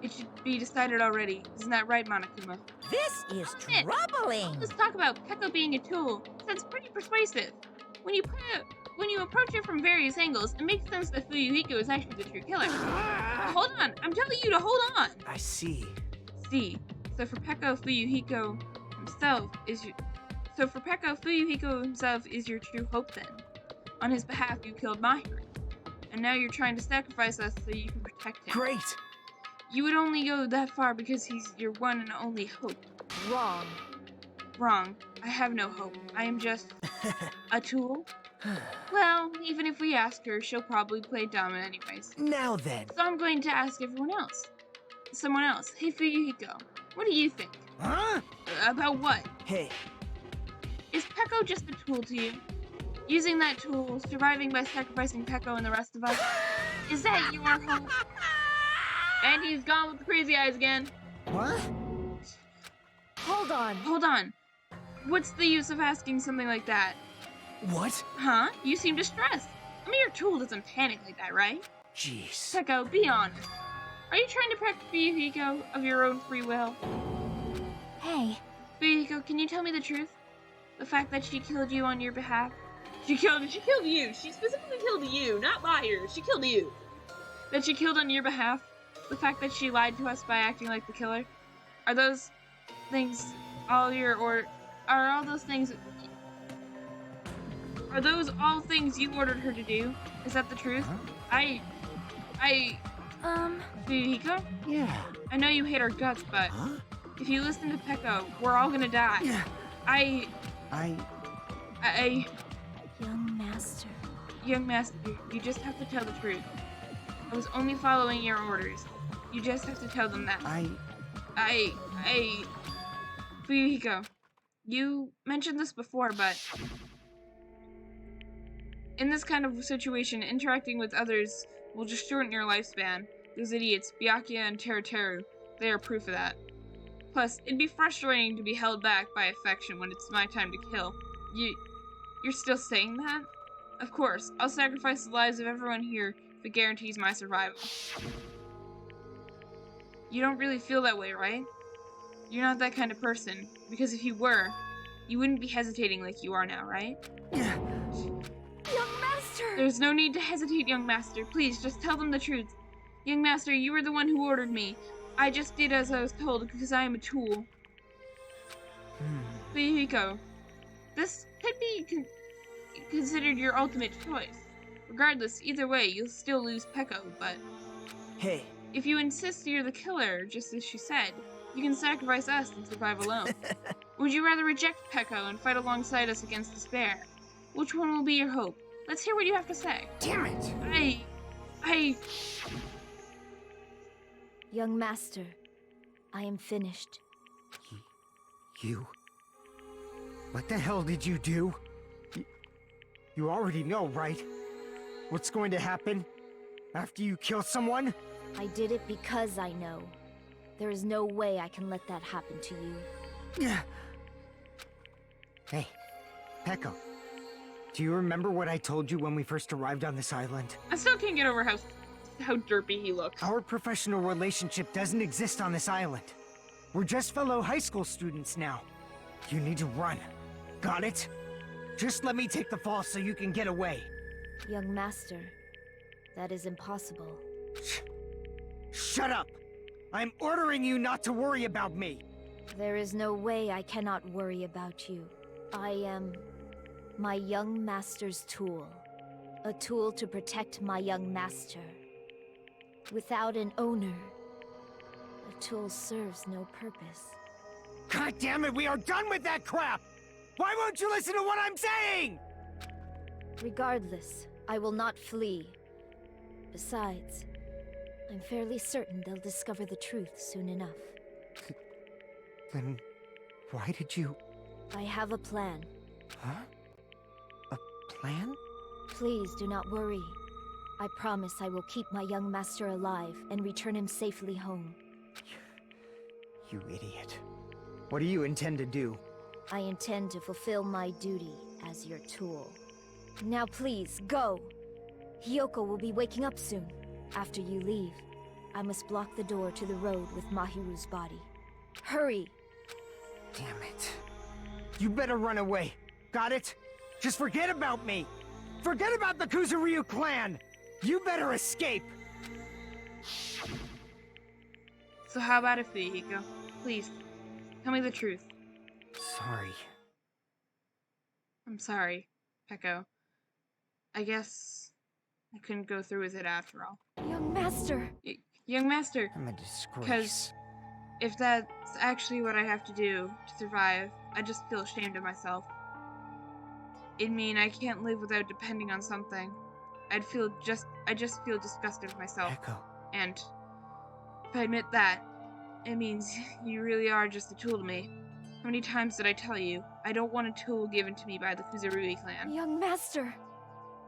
It should be decided already. Isn't that right, Monokuma? This is All troubling! this talk about Pekka being a tool sounds pretty persuasive. When you approach it from various angles, it makes sense that Fuyuhiko is actually the true killer. But hold on, I'm telling you to hold on. I see. See, so for Pekka, Fuyuhiko, and himself is your... So for Peko, Fuyuhiko himself is your true hope then. On his behalf, you killed Mahiru. And now you're trying to sacrifice us so you can protect him. Great! You would only go that far because he's your one and only hope. Wrong. Wrong. I have no hope. I am just a tool. Well, even if we ask her, she'll probably play dumb anyways. Now then. So I'm going to ask everyone else. Someone else. Hey, Fuyuhiko, what do you think? Huh? About what? Hey, Is Peko just a tool to you? Using that tool, surviving by sacrificing Peko and the rest of us? Is that your hope? And he's gone with the crazy eyes again. What? Hold on. Hold on. What's the use of asking something like that? What? Huh? You seem distressed. I mean, your tool doesn't panic like that, right? Jeez. Peko, be honest. Are you trying to protect Fuyuhiko of your own free will? Hey, Fuyuhiko, can you tell me the truth? The fact that she killed you on your behalf? She killed you. She specifically killed you, not Mahiru. She killed you. That she killed on your behalf? The fact that she lied to us by acting like the killer? Are those things all those all things you ordered her to do? Is that the truth? Huh? Fuyuhiko? Yeah. I know you hate our guts, but if you listen to Peko, we're all gonna die. Yeah. young master. Young master, you just have to tell the truth. I was only following your orders. You just have to tell them that. Fuyuhiko, you mentioned this before, but in this kind of situation, interacting with others will just shorten your lifespan. Those idiots, Byakuya and Teruteru, they are proof of that. Plus, it'd be frustrating to be held back by affection when it's my time to kill. You're still saying that? Of course, I'll sacrifice the lives of everyone here if it guarantees my survival. You don't really feel that way, right? You're not that kind of person, because if you were, you wouldn't be hesitating like you are now, right? Young master! There's no need to hesitate, young master. Please, just tell them the truth. Young master, you were the one who ordered me. I just did as I was told because I am a tool. Fuyuhiko, this could be considered your ultimate choice. Regardless, either way, you'll still lose Peko, but... hey, if you insist you're the killer, just as she said, you can sacrifice us and survive alone. Would you rather reject Peko and fight alongside us against despair? Which one will be your hope? Let's hear what you have to say. Damn it! Young master, I am finished. You? What the hell did you do? You already know, right? What's going to happen after you kill someone? I did it because I know. There is no way I can let that happen to you. Hey, Peko. Do you remember what I told you when we first arrived on this island? I still can't get over how derpy he looks. Our professional relationship doesn't exist on this island. We're just fellow high school students now. You need to run. Got it? Just let me take the fall so you can get away. Young master, that is impossible. Shut up! I'm ordering you not to worry about me! There is no way I cannot worry about you. I am my young master's tool. A tool to protect my young master. Without an owner, a tool serves no purpose. God damn it, we are done with that crap! Why won't you listen to what I'm saying? Regardless, I will not flee. Besides, I'm fairly certain they'll discover the truth soon enough. Then why did you... I have a plan. Huh? A plan? Please do not worry. I promise I will keep my young master alive and return him safely home. You idiot. What do you intend to do? I intend to fulfill my duty as your tool. Now please, go! Hiyoko will be waking up soon. After you leave, I must block the door to the road with Mahiru's body. Hurry! Damn it. You better run away. Got it? Just forget about me! Forget about the Kuzuryu clan! You better escape! So how about it, Fuyuhiko? Please, tell me the truth. Sorry. I'm sorry, Peko. I guess I couldn't go through with it after all. Young master! Young master, I'm a disgrace. because if that's actually what I have to do to survive, I just feel ashamed of myself. It'd mean I can't live without depending on something. I just feel disgusted with myself. Echo. And if I admit that, it means you really are just a tool to me. How many times did I tell you, I don't want a tool given to me by the Kuzurui clan? Young master!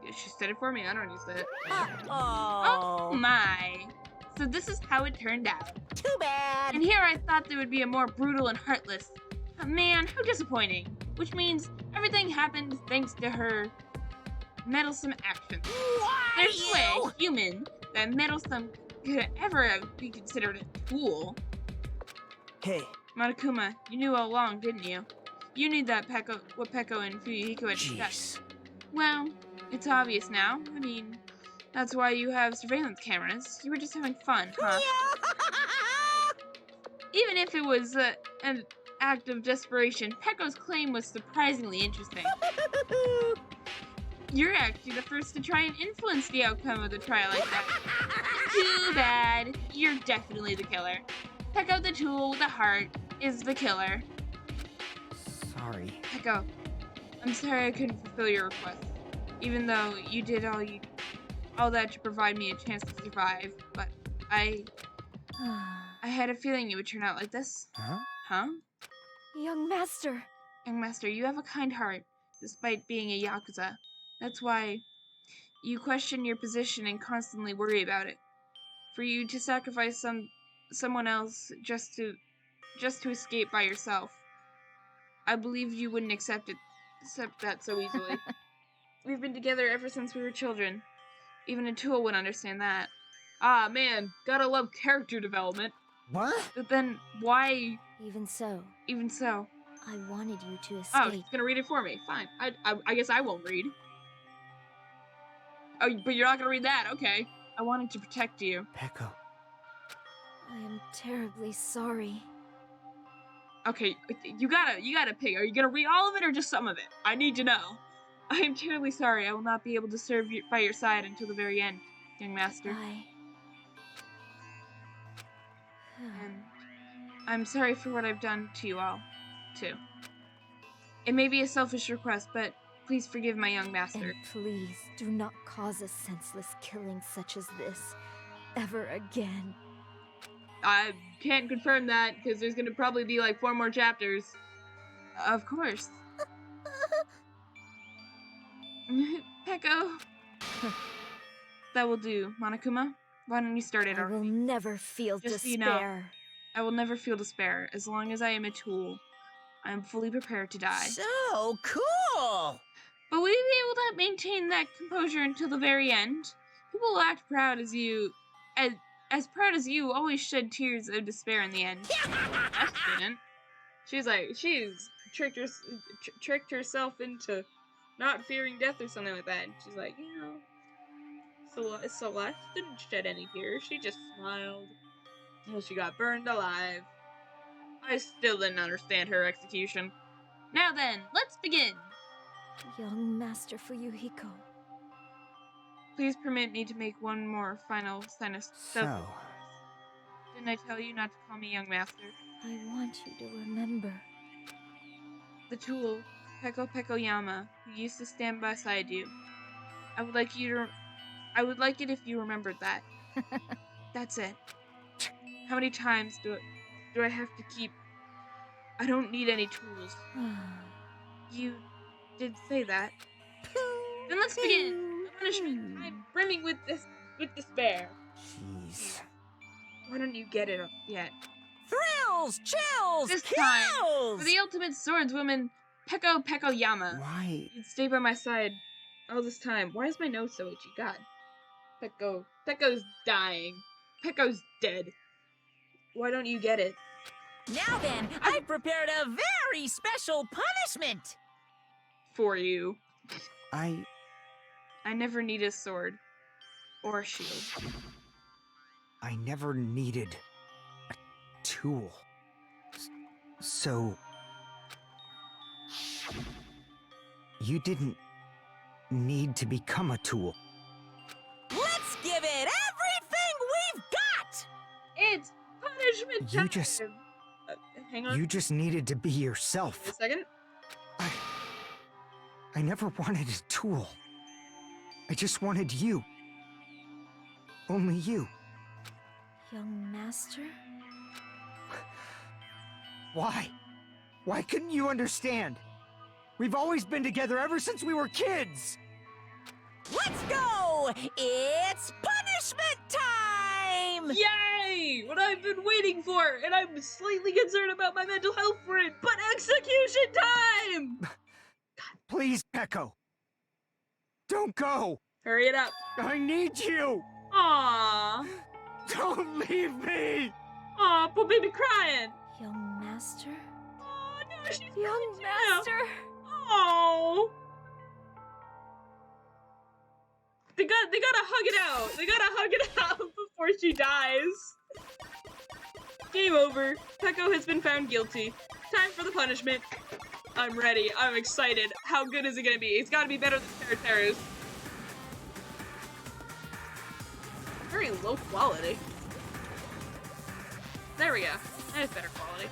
She said it for me, I don't need to say it. Uh-oh. Oh my! So this is how it turned out. Too bad. And here I thought they would be a more brutal and heartless. Oh, man, how disappointing. Which means everything happened thanks to her meddlesome actions. Why There's no way you? a human that meddlesome could ever be considered a tool. Hey, Monokuma, you knew all along, didn't you? You knew that what Peko and Fuyuhiko had discussed. Jeez. Well, it's obvious now. I mean, that's why you have surveillance cameras. You were just having fun, huh? Even if it was an act of desperation, Peko's claim was surprisingly interesting. You're actually the first to try and influence the outcome of the trial like that. Too bad. You're definitely the killer. Peko the tool with the heart is the killer. Sorry. Peko, I'm sorry I couldn't fulfill your request. Even though you did all that to provide me a chance to survive, but I had a feeling it would turn out like this. Huh? Huh? Young master! Young master, you have a kind heart, despite being a Yakuza. That's why you question your position and constantly worry about it. For you to sacrifice someone else just to escape by yourself. I believe you wouldn't accept that so easily. We've been together ever since we were children. Even a tool would understand that. Ah, man, gotta love character development. What? But then, why? Even so, I wanted you to escape. Oh, it's gonna read it for me. Fine. I guess I won't read. Oh, but you're not gonna read that. Okay. I wanted to protect you. Peko. I am terribly sorry. Okay, you gotta pick. Are you gonna read all of it or just some of it? I need to know. I am terribly sorry. I will not be able to serve you by your side until the very end, young master. And I'm sorry for what I've done to you all, too. It may be a selfish request, but please forgive my young master. And please do not cause a senseless killing such as this ever again. I can't confirm that, because there's gonna probably be like 4 more chapters. Of course. Peko. That will do. Monokuma, why don't you start it I already? will never feel Just so despair. you know, I will never feel despair. As long as I am a tool, I am fully prepared to die. So cool! But will you be able to maintain that composure until the very end? People will act proud as you... As proud as you always shed tears of despair in the end. I didn't. She's tricked herself into not fearing death or something like that. And she's like, you know, Celeste didn't shed any tears. She just smiled until she got burned alive. I still didn't understand her execution. Now then, let's begin. Young Master Fuyuhiko. Please permit me to make one more final sign of So. Didn't I tell you not to call me young master? I want you to remember. The tool, Peko Yama, who used to stand beside you. I would like it if you remembered that. That's it. How many times do I have to keep... I don't need any tools. You did say that. Then let's begin. The punishment. I'm brimming with despair. Jeez. Why don't you get it yet? Thrills, chills, This kills! time, for the ultimate swordswoman, Peko Yama. Why? You'd stay by my side all this time. Why is my nose so itchy? God. Peko's dying. Peko's dead. Why don't you get it? Now then, I've prepared a very special punishment! For you. I never need a sword. Or a shield. I never needed a tool. So, You didn't need to become a tool. Let's give it everything we've got! It's punishment time! You just... Hang on. You just needed to be yourself. Wait a second. I never wanted a tool. I just wanted you. Only you. Young master? Why? Why couldn't you understand? We've always been together ever since we were kids! Let's go! It's punishment time! Yay! What I've been waiting for! And I'm slightly concerned about my mental health for it, but execution time! Please, Echo. Don't go! Hurry it up. I need you! Aww. Don't leave me! Aw, poor baby crying. Young master? Oh no, she's Young crying master! Oh. They gotta hug it out. They gotta hug it out before she dies. Game over. Peko has been found guilty. Time for the punishment. I'm ready. I'm excited. How good is it gonna be? It's gotta be better than Terra's. Very low quality. There we go. That is better quality.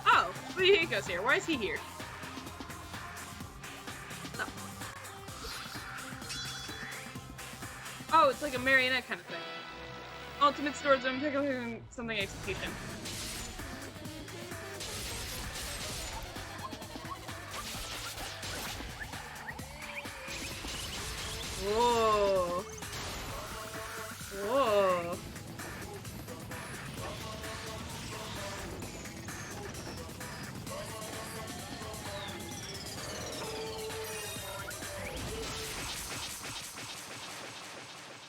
Oh, Fuyuhiko's here. Why is he here? No. Oh, it's like a marionette kind of thing. Ultimate storage room, pick up something execution. Whoa. Whoa.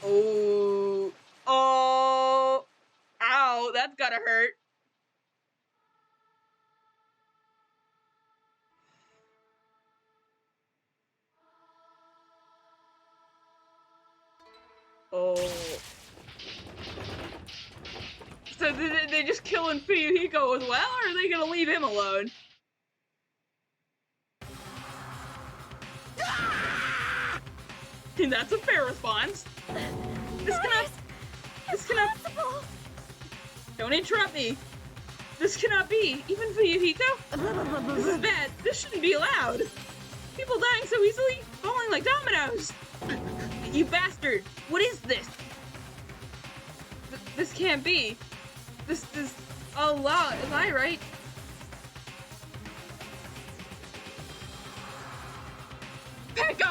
Oh. Oh. Ow, that's gotta hurt. Oh. So they just killing Fuyuhiko as well, or are they gonna leave him alone? And that's a fair response. This cannot. Don't interrupt me. This cannot be. Even Fuyuhiko? This is bad. This shouldn't be allowed. People dying so easily, falling like dominoes. You bastard! What is this? This can't be. This is a lie, right? Pekka!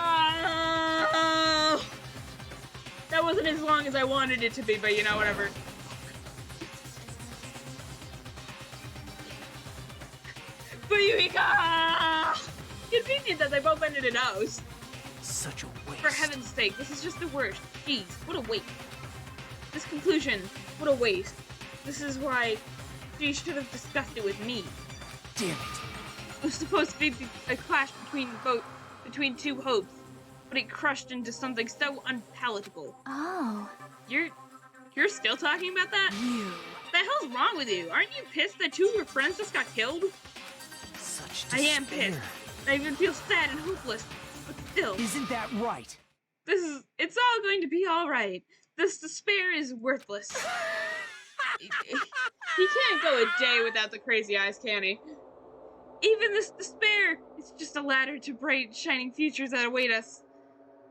That wasn't as long as I wanted it to be, but you know, whatever. Fuyuhiko! Convenient that they both ended in O's. Such a waste. For heaven's sake, this is just the worst. Jeez, what a waste. This conclusion, what a waste. This is why she should have discussed it with me. Damn it. It was supposed to be a clash between two hopes, but it crushed into something so unpalatable. Oh. You're still talking about that? You. What the hell's wrong with you? Aren't you pissed that two of your friends just got killed? Such despair. I am pissed. I even feel sad and hopeless. But still. Isn't that right? It's all going to be alright. This despair is worthless. He can't go a day without the crazy eyes, can he? Even this despair is just a ladder to bright, shining futures that await us.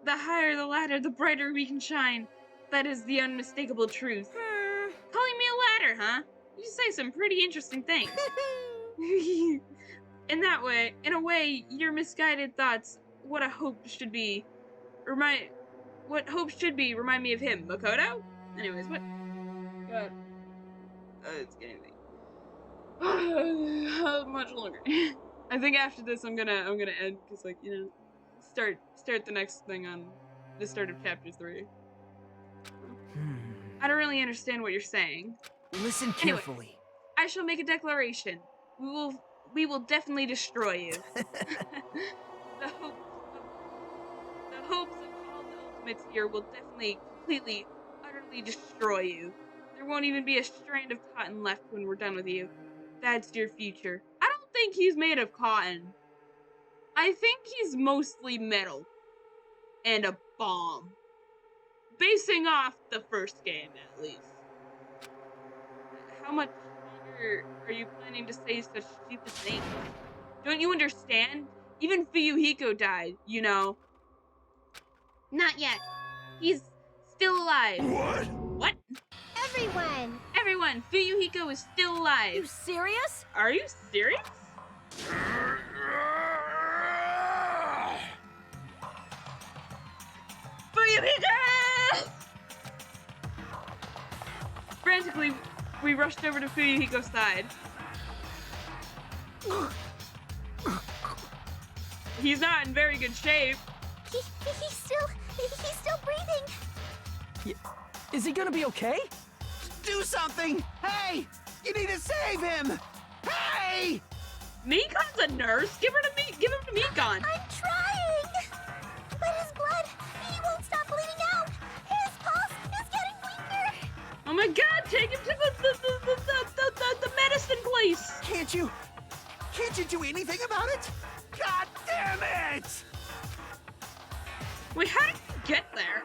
The higher the ladder, the brighter we can shine. That is the unmistakable truth. Calling me a ladder, huh? You say some pretty interesting things. In a way, your misguided thoughts, what hope should be, remind me of him, Makoto? Anyways, what? God. It's getting late. How much longer? I think after this I'm gonna end, because, like, you know, start the next thing on the start of chapter 3. I don't really understand what you're saying. Listen carefully. Anyway, I shall make a declaration. We will definitely destroy you. The hopes of all the ultimates here will definitely, completely, utterly destroy you. There won't even be a strand of cotton left when we're done with you. That's your future. I don't think he's made of cotton. I think he's mostly metal and a bomb. Basing off the first game, at least. How much longer are you planning to say such stupid things? Don't you understand? Even Fuyuhiko died, you know. Not yet. He's still alive. What? What? Everyone! Everyone, Fuyuhiko is still alive. You serious? Are you serious? Fuyuhiko! Frantically, we rushed over to Fuyuhiko's side. He's not in very good shape. He's still breathing. Is he gonna be okay? Do something! Hey! You need to save him! Hey! Mikon's a nurse. Give him to Mikon. I'm trying! But his blood, he won't stop bleeding out. His pulse is getting weaker. Oh my God! Take him to the medicine place. Can't you do anything about it? God damn it! Wait, how did you get there?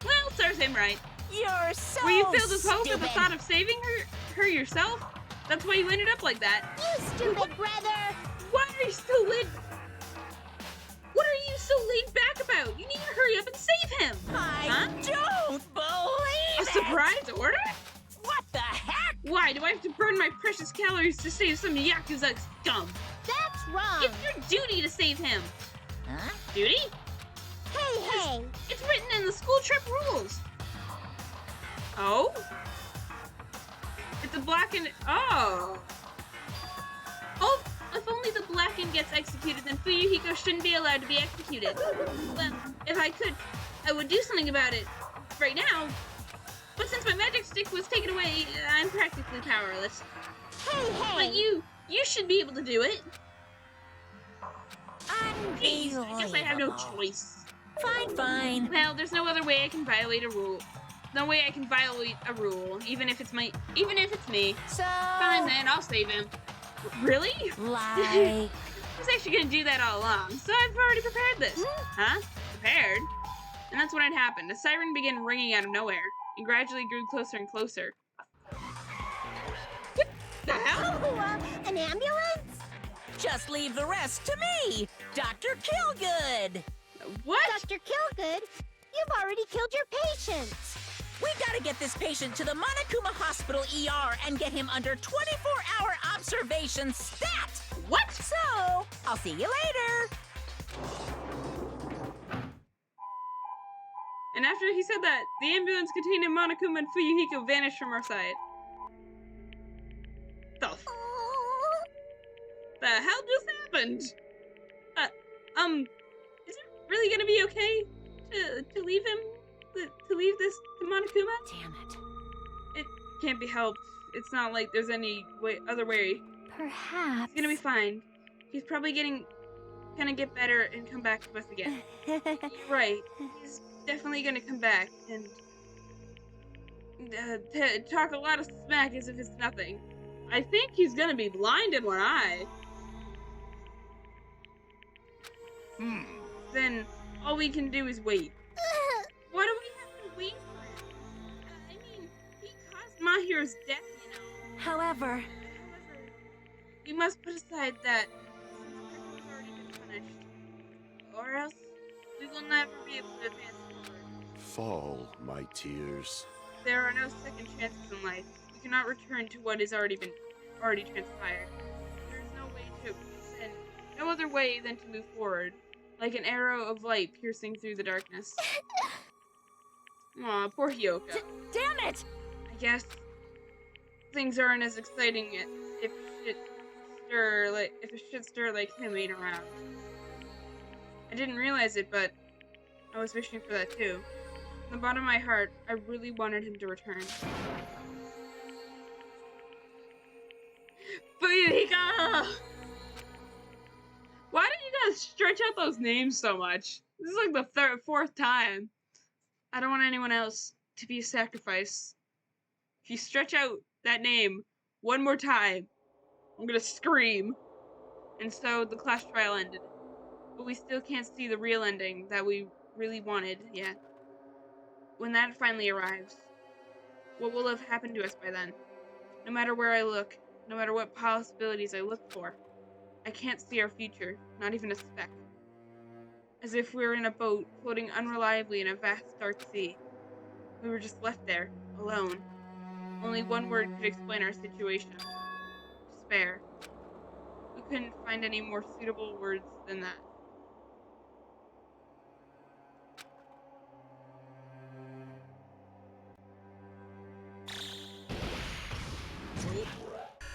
Well, serves him right. You're so Were you filled with hope at the stupid. thought of saving her yourself? That's why you ended up like that. You stupid brother! Why are you so laid? What are you so laid back about? You need to hurry up and save him. I don't believe A it! surprise order? What the heck? Why do I have to burn my precious calories to save some Yakuza scum? That's wrong! It's your duty to save him. Huh? Duty? Hey! It's written in the school trip rules. Oh? It's a blackened. Oh. Oh, if only the blackened gets executed, then Fuyuhiko shouldn't be allowed to be executed. Well, if I could, I would do something about it right now. But since my magic stick was taken away, I'm practically powerless. Hey! But you should be able to do it. Jeez, I guess I have no choice. Fine. Well, there's no other way I can violate a rule. No way I can violate a rule, even if it's me. So, Fine then, I'll save him. Really? like, I was actually gonna do that all along, so I've already prepared this. Huh? Prepared? And that's when it happened. A siren began ringing out of nowhere, and gradually grew closer and closer. What the hell? Oh, an ambulance? just leave the rest to me, Dr. Killgood. What? Dr. Killgood, you've already killed your patient. We gotta get this patient to the Monokuma Hospital ER and get him under 24-hour observation stat! What? So, I'll see you later! And after he said that, the ambulance containing Monokuma and Fuyuhiko vanished from our sight. The hell just happened? Is it really gonna be okay to leave him? To leave this to Monokuma? Damn it. It can't be helped. It's not like there's any other way. Perhaps. It's gonna be fine. He's probably gonna get better and come back to us again. You're right. He's definitely gonna come back and talk a lot of smack as if it's nothing. I think he's gonna be blind in one eye. Then all we can do is wait. Why do we have to wait for him? I mean, he caused Mahiro's death, you know. However, We must put aside that since has already been punished, or else we will never be able to advance forward. Fall, my tears. There are no second chances in life. We cannot return to what has already transpired. There is no way to, and no other way than to move forward, like an arrow of light piercing through the darkness. Aw, poor Hyoko. damn it! I guess things aren't as exciting if a shit stir like him ain't around. I didn't realize it, but I was wishing for that too. From the bottom of my heart, I really wanted him to return. Fuyuhiko! Why do you guys stretch out those names so much? This is like the fourth time. I don't want anyone else to be a sacrifice. If you stretch out that name one more time, I'm gonna scream. And so the class trial ended. But we still can't see the real ending that we really wanted yet. When that finally arrives, what will have happened to us by then? No matter where I look, no matter what possibilities I look for, I can't see our future, not even a speck. As if we were in a boat, floating unreliably in a vast dark sea. We were just left there, alone. Only one word could explain our situation. Despair. We couldn't find any more suitable words than that.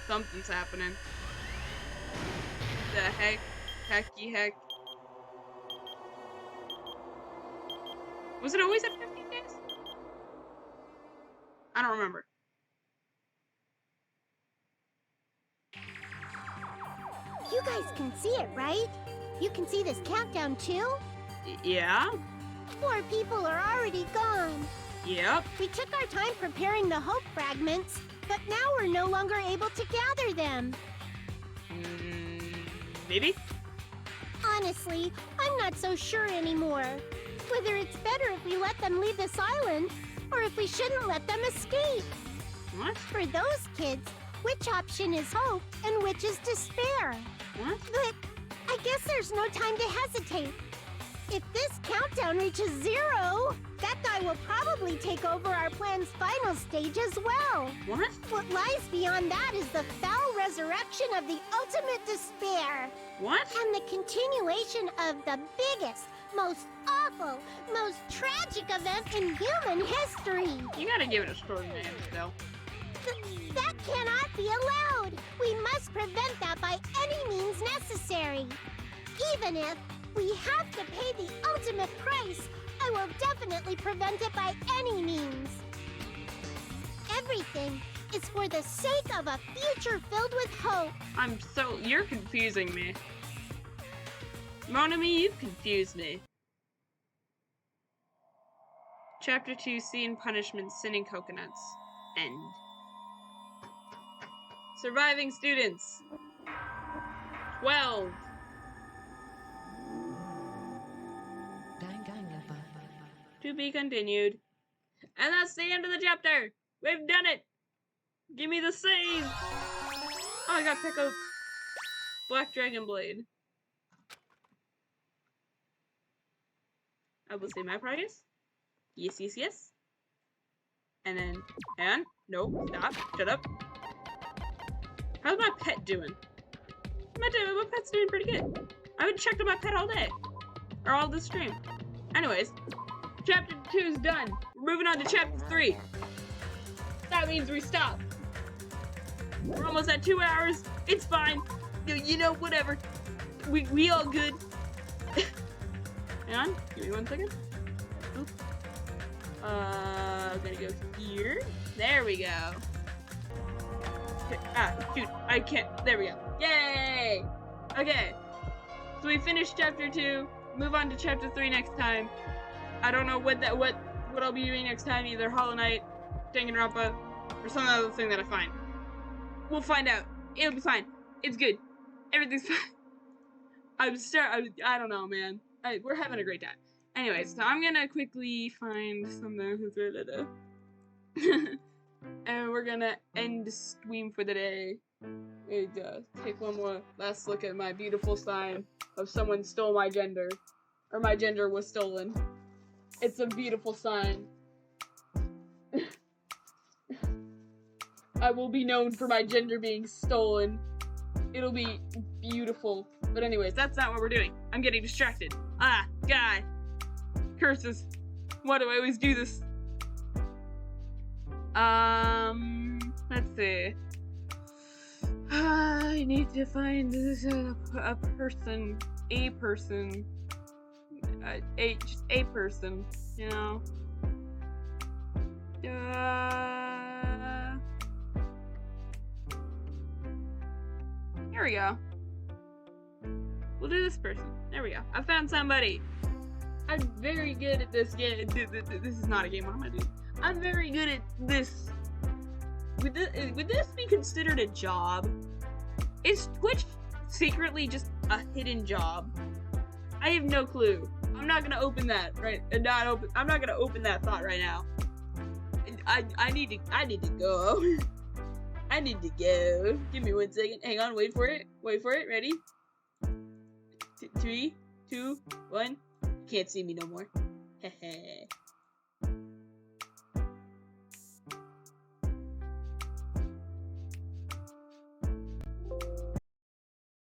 Something's happening. The heck? Hecky heck. Was it always at 15 days? I don't remember. You guys can see it, right? You can see this countdown too? Yeah? 4 people are already gone. Yep. We took our time preparing the hope fragments, but now we're no longer able to gather them. Maybe? Honestly, I'm not so sure anymore. Whether it's better if we let them leave this island, or if we shouldn't let them escape. What? For those kids, which option is hope and which is despair? What? But I guess there's no time to hesitate. If this countdown reaches 0, that guy will probably take over our plan's final stage as well. What? What lies beyond that is the foul resurrection of the ultimate despair. What? And the continuation of the biggest, most awful, most tragic event in human history. You gotta give it a short name, still. That cannot be allowed. We must prevent that by any means necessary. Even if we have to pay the ultimate price, I will definitely prevent it by any means. Everything is for the sake of a future filled with hope. You're confusing me. Monami, you've confused me. Chapter 2, Scene Punishment, Sinning Coconuts. End. Surviving students. 12. To be continued. And that's the end of the chapter! We've done it! Give me the save! Oh, I got pick up Black Dragon Blade. I will save my progress. Yes, yes, yes. And no, stop, shut up. How's my pet doing? My pet's doing pretty good. I haven't checked on my pet all day. Or all this stream. Anyways, chapter 2 is done. We're moving on to chapter 3. That means we stop. We're almost at 2 hours. It's fine. You know, whatever. We all good. Hang on. Give me 1 second. Oop. I'm gonna go here. There we go. Shoot. I can't. There we go. Yay! Okay. So we finished chapter 2. Move on to chapter 3 next time. I don't know what I'll be doing next time. Either Hollow Knight, Danganronpa, or some other thing that I find. We'll find out. It'll be fine. It's good. Everything's fine. I don't know, man. We're having a great time. Anyways, so I'm gonna quickly find something. And we're gonna end the stream for the day. And take one more last look at my beautiful sign of someone stole my gender. Or my gender was stolen. It's a beautiful sign. I will be known for my gender being stolen. It'll be beautiful. But anyways, that's not what we're doing. I'm getting distracted. Ah, God. Curses. Why do I always do this? Let's see. I need to find just a person, you know. Here we go. We'll do this person. There we go. I found somebody. I'm very good at this game. This is not a game. What am I doing? I'm very good at this. Would this be considered a job? Is Twitch secretly just a hidden job? I have no clue. I'm not gonna open that right. I'm not gonna open that thought right now. I need to go. I need to go. Give me 1 second. Hang on. Wait for it. Wait for it. Ready? 3, 2, 1. Can't see me no more. Heh.